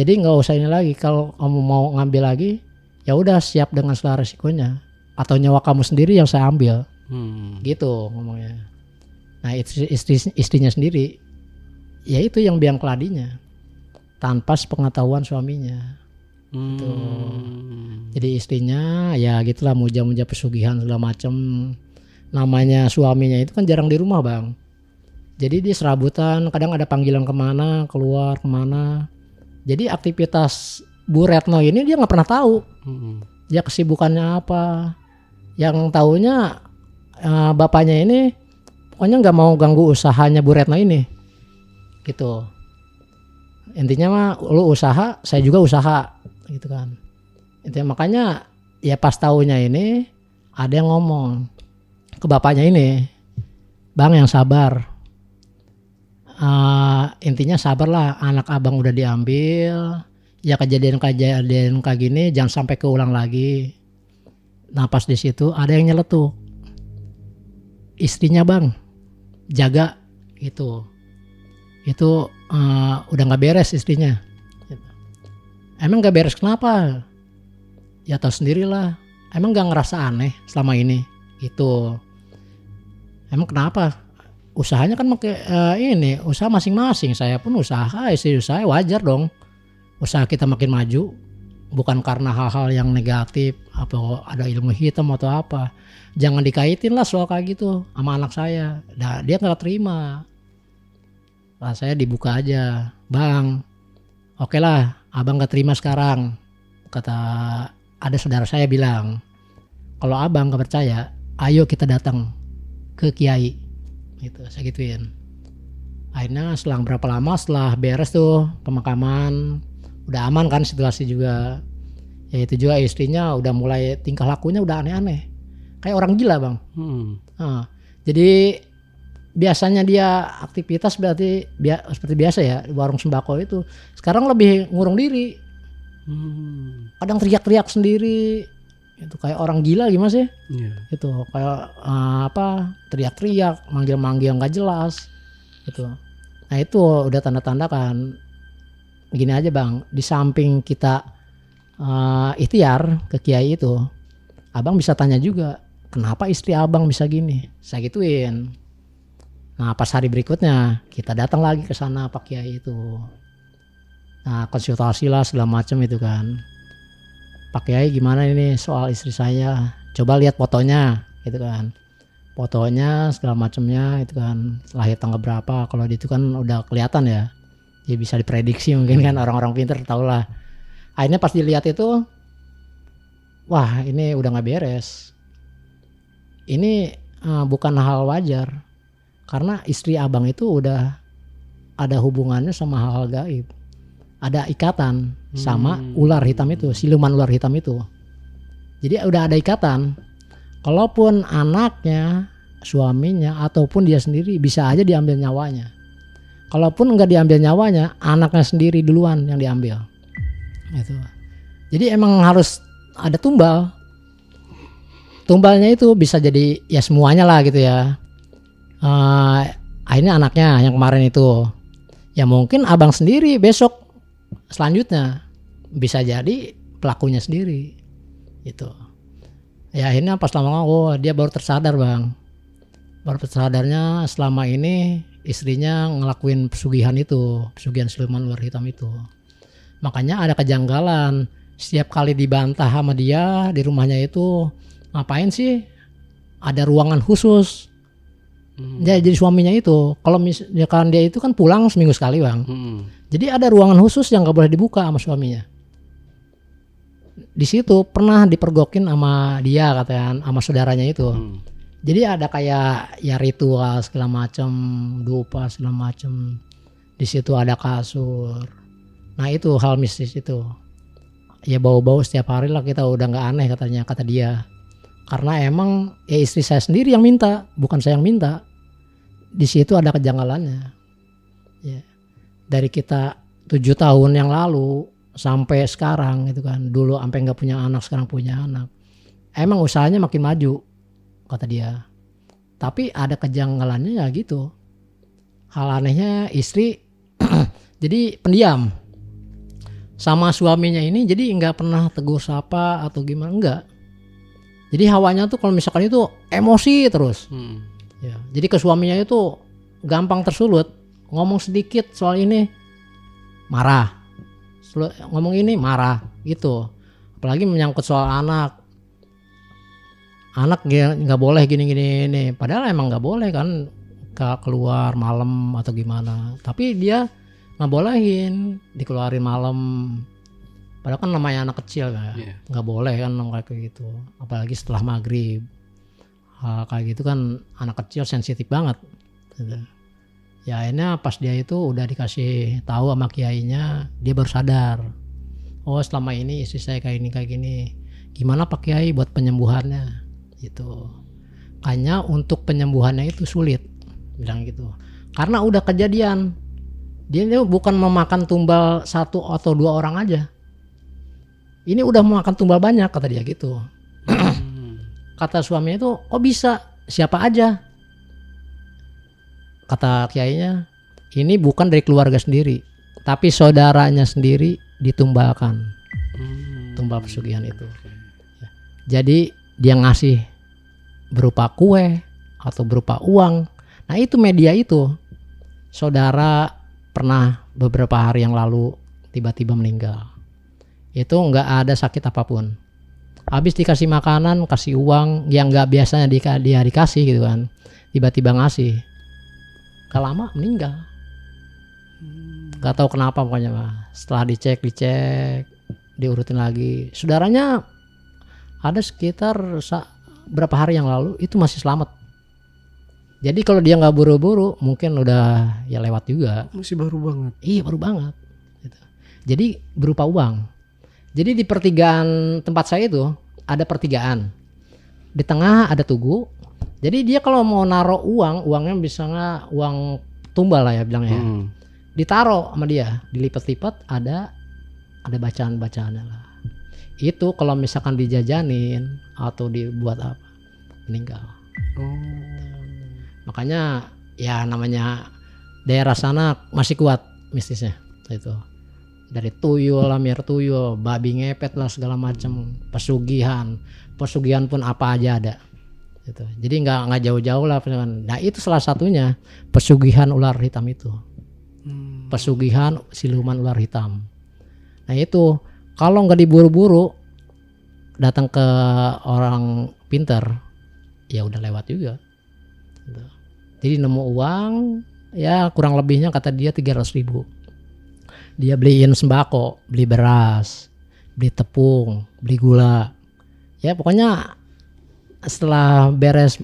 [SPEAKER 1] Jadi nggak usah ini lagi. Kalau kamu mau ngambil lagi, ya udah siap dengan segala resikonya. Atau nyawa kamu sendiri yang saya ambil. Gitu ngomongnya. Nah istrinya sendiri. Ya itu yang biang keladinya tanpa sepengetahuan suaminya. Gitu. Jadi istrinya ya gitulah muja-muja pesugihan segala macam. Namanya suaminya itu kan jarang di rumah Bang. Jadi dia serabutan, kadang ada panggilan kemana, keluar kemana. Jadi aktivitas Bu Retno ini dia nggak pernah tahu. Dia kesibukannya apa. Yang taunya bapaknya ini pokoknya nggak mau ganggu usahanya Bu Retno ini. Gitu. Intinya mah lu usaha, saya juga usaha. Gitu kan. Intinya makanya ya pas taunya ini ada yang ngomong ke bapaknya ini, Bang yang sabar. Intinya sabarlah, anak abang udah diambil, ya kejadian-kejadian kayak gini jangan sampai keulang lagi. Nah pas di situ ada yang nyeletuk, istrinya bang jaga gitu, itu udah nggak beres istrinya. Emang nggak beres kenapa? Ya tahu sendirilah. Emang nggak ngerasa aneh selama ini gitu? Emang kenapa? Usahanya kan ini usaha masing-masing, saya pun usaha, istri saya wajar dong usaha kita makin maju, bukan karena hal-hal yang negatif apa ada ilmu hitam atau apa. Jangan dikaitin lah soal kayak gitu sama anak saya. Nah, dia nggak terima. Lah saya dibuka aja, bang, oke lah abang nggak terima sekarang, kata ada saudara saya bilang, kalau abang nggak percaya ayo kita datang ke kiai. Gitu, saya gituin. Akhirnya selang berapa lama setelah beres tuh pemakaman, udah aman kan situasi juga. Ya itu juga istrinya udah mulai tingkah lakunya udah aneh-aneh, kayak orang gila bang. Jadi biasanya dia aktivitas berarti seperti biasa ya di warung sembako itu, sekarang lebih ngurung diri. Kadang teriak-teriak sendiri. Itu kayak orang gila gimana sih? Itu kayak teriak-teriak, manggil-manggil nggak jelas gitu. Nah itu udah tanda-tanda kan. Gini aja bang, di samping kita ikhtiar ke kiai itu, abang bisa tanya juga kenapa istri abang bisa gini, saya gituin. Nah pas hari berikutnya kita datang lagi ke sana pak kiai itu. Nah konsultasi lah segala macam itu kan. Pak Kiai gimana ini soal istri saya, coba lihat fotonya gitu kan, fotonya segala macamnya itu kan, lahir tanggal berapa, kalau itu kan udah kelihatan ya, ya bisa diprediksi mungkin kan, orang-orang pinter tau lah. Akhirnya pas dilihat itu, wah ini udah nggak beres, ini bukan hal wajar, karena istri abang itu udah ada hubungannya sama hal-hal gaib. Ada ikatan sama ular hitam itu, siluman ular hitam itu. Jadi udah ada ikatan. Kalaupun anaknya, suaminya ataupun dia sendiri bisa aja diambil nyawanya. Kalaupun enggak diambil nyawanya, anaknya sendiri duluan yang diambil. Gitu. Jadi emang harus ada tumbal. Tumbalnya itu bisa jadi ya semuanya lah gitu ya. Akhirnya anaknya yang kemarin itu, ya mungkin abang sendiri besok. Selanjutnya bisa jadi pelakunya sendiri gitu. Ya akhirnya pas lama dia baru tersadar bang. Baru tersadarnya selama ini istrinya ngelakuin pesugihan itu, pesugihan siluman ular hitam itu. Makanya ada kejanggalan. Setiap kali dibantah sama dia di rumahnya itu, ngapain sih ada ruangan khusus. Jadi suaminya itu kalau misalkan dia itu kan pulang seminggu sekali bang. Jadi ada ruangan khusus yang nggak boleh dibuka sama suaminya. Di situ pernah dipergokin sama dia katanya, sama saudaranya itu. Jadi ada kayak ya ritual segala macam, dupa segala macam. Di situ ada kasur. Nah itu hal mistis itu. Ya bau-bau setiap hari lah, kita udah nggak aneh katanya, kata dia. Karena emang ya istri saya sendiri yang minta, bukan saya yang minta. Di situ ada kejanggalannya. Ya. Dari kita 7 tahun yang lalu sampai sekarang gitu kan, dulu sampai nggak punya anak, sekarang punya anak, emang usahanya makin maju kata dia. Tapi ada kejanggalannya ya gitu. Hal anehnya istri jadi pendiam sama suaminya ini, jadi nggak pernah tegur sapa atau gimana, enggak. Jadi hawanya tuh kalau misalkan itu emosi terus. Ya, jadi ke suaminya itu gampang tersulut. Ngomong sedikit soal ini marah, ngomong ini marah gitu. Apalagi menyangkut soal anak nggak boleh gini. Padahal emang nggak boleh kan, ketika keluar malam atau gimana. Tapi dia nggak bolehin dikeluarin malam. Padahal kan namanya anak kecil kan, nggak boleh kan kayak gitu. Apalagi setelah maghrib. Kayak gitu kan anak kecil sensitif banget. Gitu. Ya akhirnya pas dia itu udah dikasih tahu sama kiainya, dia baru sadar. Oh selama ini istri saya kayak gini. Gimana Pak Kiai buat penyembuhannya? Gitu. Hanya untuk penyembuhannya itu sulit, bilang gitu. Karena udah kejadian. Dia itu bukan memakan tumbal 1 atau 2 orang aja. Ini udah memakan tumbal banyak kata dia gitu. Kata suaminya itu, oh bisa, siapa aja? Kata kiainya, ini bukan dari keluarga sendiri, tapi saudaranya sendiri ditumbalkan. Tumbal pesugihan itu. Jadi dia ngasih berupa kue atau berupa uang. Nah itu media itu. Saudara pernah beberapa hari yang lalu tiba-tiba meninggal. Itu nggak ada sakit apapun. Habis dikasih makanan, kasih uang yang nggak biasanya dia dikasih gitu kan, tiba-tiba ngasih, gak lama meninggal. Gak tahu kenapa pokoknya mah. Setelah dicek, diurutin lagi, saudaranya ada sekitar berapa hari yang lalu itu masih selamat. Jadi kalau dia nggak buru-buru, mungkin udah ya lewat juga.
[SPEAKER 2] Masih baru banget.
[SPEAKER 1] Iya baru banget. Gitu. Jadi berupa uang. Jadi di pertigaan tempat saya itu ada pertigaan. Di tengah ada tugu. Jadi dia kalau mau naruh uangnya misalnya uang tumbal lah ya bilangnya. Ditaruh sama dia, dilipat-lipat ada bacaan-bacaannya lah. Itu kalau misalkan dijajanin atau dibuat apa, meninggal. Makanya ya namanya daerah sana masih kuat mistisnya itu. Dari tuyul, lamir tuyul, babi ngepet lah segala macam, pesugihan pun apa aja ada. Gitu. Jadi nggak jauh-jauh lah. Nah itu salah satunya pesugihan ular hitam itu, pesugihan siluman ular hitam. Nah itu kalau nggak diburu-buru datang ke orang pintar, ya udah lewat juga. Gitu. Jadi nemu uang, ya kurang lebihnya kata dia 300.000. Dia beliin sembako, beli beras, beli tepung, beli gula. Ya pokoknya setelah beres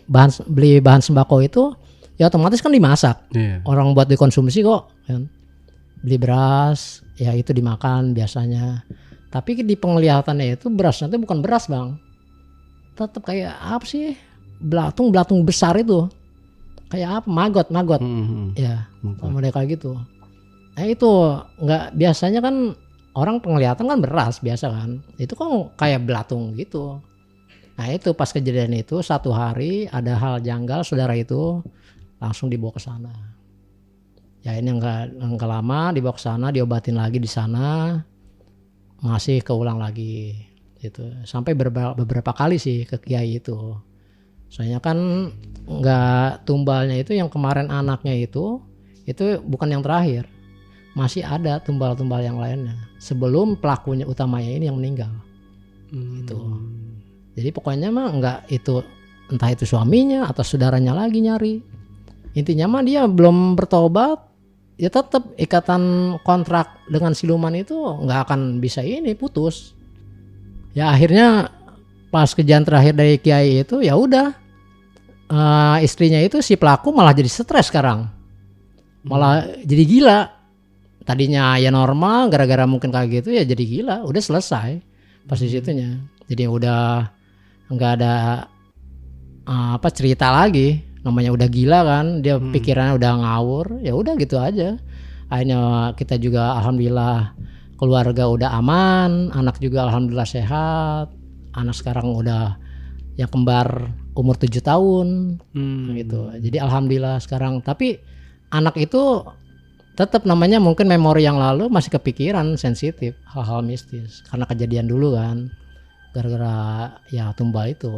[SPEAKER 1] beli bahan sembako itu, ya otomatis kan dimasak. Orang buat dikonsumsi kok. Kan. Beli beras, ya itu dimakan biasanya. Tapi di penglihatannya itu berasnya itu bukan beras bang. Tetap kayak apa sih? Belatung besar itu. Kayak apa? Maggot. Ya, mereka gitu. Nah itu nggak biasanya kan orang penglihatan kan beras biasa kan, itu kan kayak belatung gitu. Nah itu pas kejadian itu satu hari ada hal janggal, saudara itu langsung dibawa ke sana. Ya ini nggak lama dibawa ke sana, diobatin lagi di sana, masih keulang lagi gitu. Sampai beberapa kali sih ke kiai itu. Soalnya kan nggak tumbalnya itu yang kemarin anaknya itu bukan yang terakhir. Masih ada tumbal-tumbal yang lainnya sebelum pelakunya utamanya ini yang meninggal. Gitu. Jadi pokoknya mah nggak itu, entah itu suaminya atau saudaranya lagi nyari. Intinya mah dia belum bertobat, ya tetap ikatan kontrak dengan siluman itu nggak akan bisa putus. Ya akhirnya pas kejadian terakhir dari kiai itu ya udah, istrinya itu si pelaku malah jadi stres sekarang, malah jadi gila. Tadinya ya normal, gara-gara mungkin kayak gitu ya jadi gila, udah selesai pas di situnya. Jadi udah nggak ada cerita lagi, namanya udah gila kan, dia pikirannya udah ngawur, ya udah gitu aja. Akhirnya kita juga alhamdulillah keluarga udah aman, anak juga alhamdulillah sehat, anak sekarang udah yang kembar umur 7 tahun gitu. Jadi alhamdulillah sekarang, tapi anak itu tetap namanya mungkin memori yang lalu masih kepikiran, sensitif hal-hal mistis karena kejadian dulu kan, gara-gara ya tumbal itu.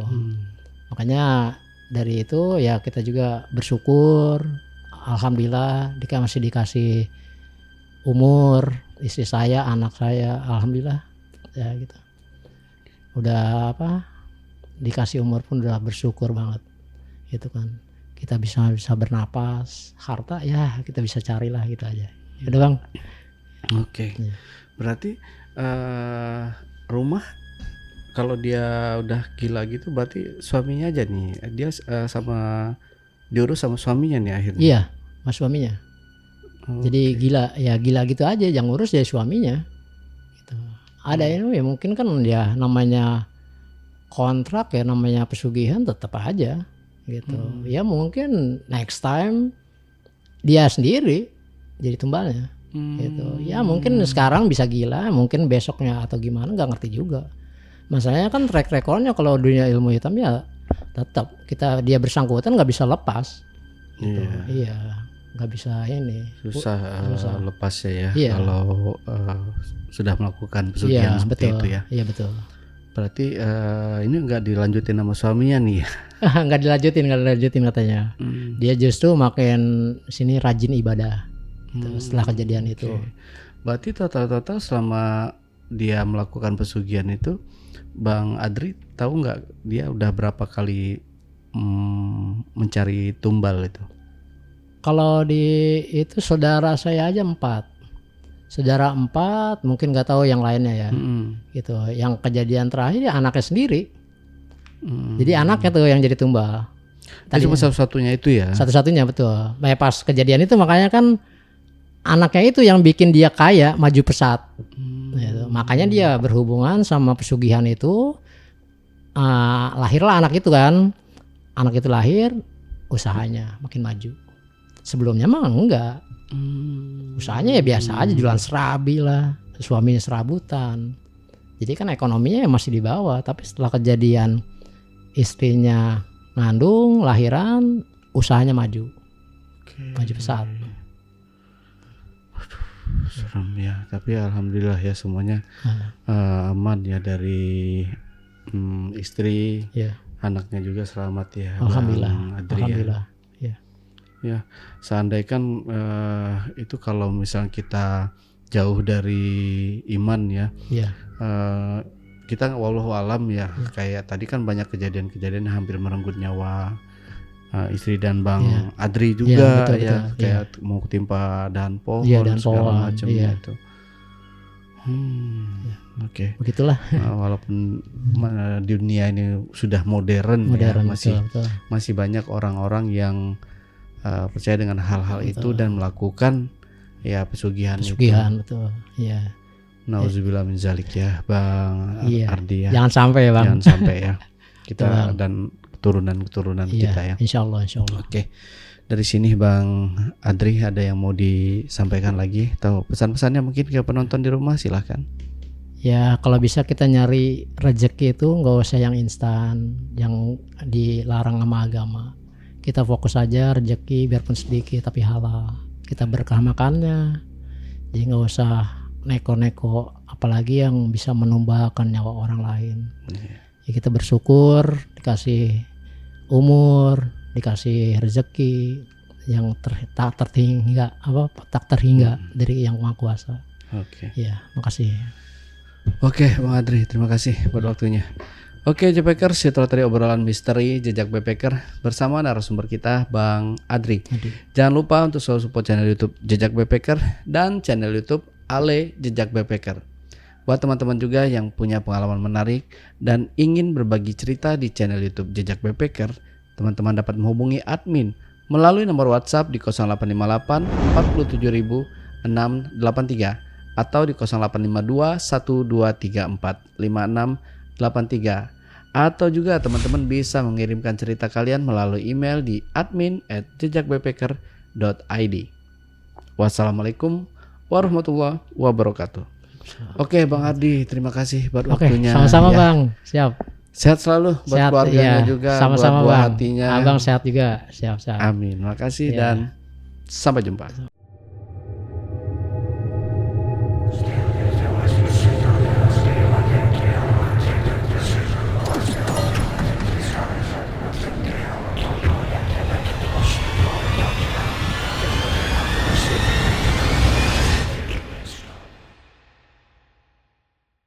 [SPEAKER 1] Makanya dari itu ya kita juga bersyukur, alhamdulillah masih dikasih umur istri saya, anak saya, alhamdulillah ya gitu. Udah dikasih umur pun udah bersyukur banget gitu kan. kita bisa bernapas, harta ya kita bisa carilah gitu aja. Ya udah Bang.
[SPEAKER 2] Oke.
[SPEAKER 1] Iya.
[SPEAKER 2] Berarti rumah kalau dia udah gila gitu berarti suaminya aja nih. Dia diurus sama suaminya nih akhirnya.
[SPEAKER 1] Iya, mas suaminya. Jadi
[SPEAKER 2] Oke.
[SPEAKER 1] gila gitu aja, yang ngurus ya suaminya. Gitu. Ada ini ya mungkin kan ya namanya kontrak ya, namanya pesugihan tetap aja gitu. Ya mungkin next time dia sendiri jadi tumbalnya gitu. Ya mungkin sekarang bisa gila, mungkin besoknya atau gimana nggak ngerti juga. Masalahnya kan track recordnya kalau dunia ilmu hitam ya tetap dia bersangkutan nggak bisa lepas gitu. Iya, nggak bisa ini.
[SPEAKER 2] Susah lepasnya ya
[SPEAKER 1] Iya.
[SPEAKER 2] kalau sudah melakukan pesugihan seperti
[SPEAKER 1] betul.
[SPEAKER 2] itu ya.
[SPEAKER 1] Iya betul.
[SPEAKER 2] Berarti ini nggak dilanjutin sama suaminya nih ya.
[SPEAKER 1] nggak dilanjutin katanya. Dia justru makin sini rajin ibadah gitu, setelah kejadian itu.
[SPEAKER 2] Berarti total selama dia melakukan pesugihan itu, Bang Adri tahu nggak dia udah berapa kali mencari tumbal itu?
[SPEAKER 1] Kalau itu saudara saya aja 4. Saudara 4, mungkin nggak tahu yang lainnya ya. Gitu. Yang kejadian terakhir ya anaknya sendiri. Jadi anaknya tuh yang jadi tumbal.
[SPEAKER 2] Tadi cuma satu-satunya itu ya.
[SPEAKER 1] Satu-satunya betul. Nah, pas kejadian itu makanya kan anaknya itu yang bikin dia kaya, maju pesat. Gitu. Makanya dia berhubungan sama pesugihan itu. Lahirlah anak itu kan. Anak itu lahir, usahanya makin maju. Sebelumnya mah enggak. Usahanya ya biasa aja, jualan serabi lah, suaminya serabutan. Jadi kan ekonominya ya masih di bawah. Tapi setelah kejadian istrinya ngandung, lahiran, usahanya maju. Maju pesat.
[SPEAKER 2] Serem ya, tapi alhamdulillah ya semuanya aman ya dari istri, anaknya juga selamat ya.
[SPEAKER 1] Alhamdulillah.
[SPEAKER 2] Bang Adri,
[SPEAKER 1] Alhamdulillah.
[SPEAKER 2] Ya, seandainya kan itu kalau misalnya kita jauh dari iman ya, kita wallahu alam ya, kayak tadi kan banyak kejadian-kejadian hampir merenggut nyawa istri dan Bang Adri juga
[SPEAKER 1] betul,
[SPEAKER 2] kayak mau ketimpa dahan pohon
[SPEAKER 1] dahan
[SPEAKER 2] segala
[SPEAKER 1] pohon,
[SPEAKER 2] macamnya itu. Oke.
[SPEAKER 1] Begitulah.
[SPEAKER 2] Walaupun dunia ini sudah modern ya, masih banyak orang-orang yang percaya dengan hal-hal itu dan melakukan ya pesugihan itu.
[SPEAKER 1] Betul. Iya.
[SPEAKER 2] Nauzubillah min zalik ya, Bang Ardi ya.
[SPEAKER 1] Jangan sampai ya, Bang.
[SPEAKER 2] Jangan sampai ya. Kita dan keturunan kita ya.
[SPEAKER 1] Insyaallah.
[SPEAKER 2] Oke. Dari sini Bang Adri ada yang mau disampaikan lagi atau pesan-pesannya mungkin ke penonton di rumah, silahkan.
[SPEAKER 1] Ya kalau bisa kita nyari rezeki itu nggak usah yang instan, yang dilarang sama agama. Kita fokus aja rezeki biarpun sedikit tapi halal. Kita berkah makannya. Jadi nggak usah neko-neko, apalagi yang bisa menumbalkan nyawa orang lain. Ya, kita bersyukur dikasih umur, dikasih rezeki yang tak terhingga dari Yang Maha Kuasa.
[SPEAKER 2] Oke.
[SPEAKER 1] Ya, makasih.
[SPEAKER 2] Oke, Bang Adri, terima kasih buat waktunya. Oke, Backpackers, itu tadi obrolan misteri jejak backpacker bersama narasumber kita, Bang Adri. Jangan lupa untuk selalu support channel YouTube Jejak Backpacker dan channel YouTube Ale Jejak Backpacker. Buat teman-teman juga yang punya pengalaman menarik dan ingin berbagi cerita di channel YouTube Jejak Backpacker, teman-teman dapat menghubungi admin melalui nomor WhatsApp di 0858 47000 683 atau di 0852 1234 5683. Atau juga teman-teman bisa mengirimkan cerita kalian melalui email di admin@jejakbackpacker.id. Wassalamualaikum warahmatullahi wabarakatuh. Oke, Bang Ardi, terima kasih buat waktunya.
[SPEAKER 1] Sama-sama ya. Bang, siap.
[SPEAKER 2] Sehat selalu buat keluarganya juga,
[SPEAKER 1] sama-sama
[SPEAKER 2] buat
[SPEAKER 1] Bang.
[SPEAKER 2] hatinya.
[SPEAKER 1] Abang sehat juga, siap.
[SPEAKER 2] Amin. Makasih dan sampai jumpa.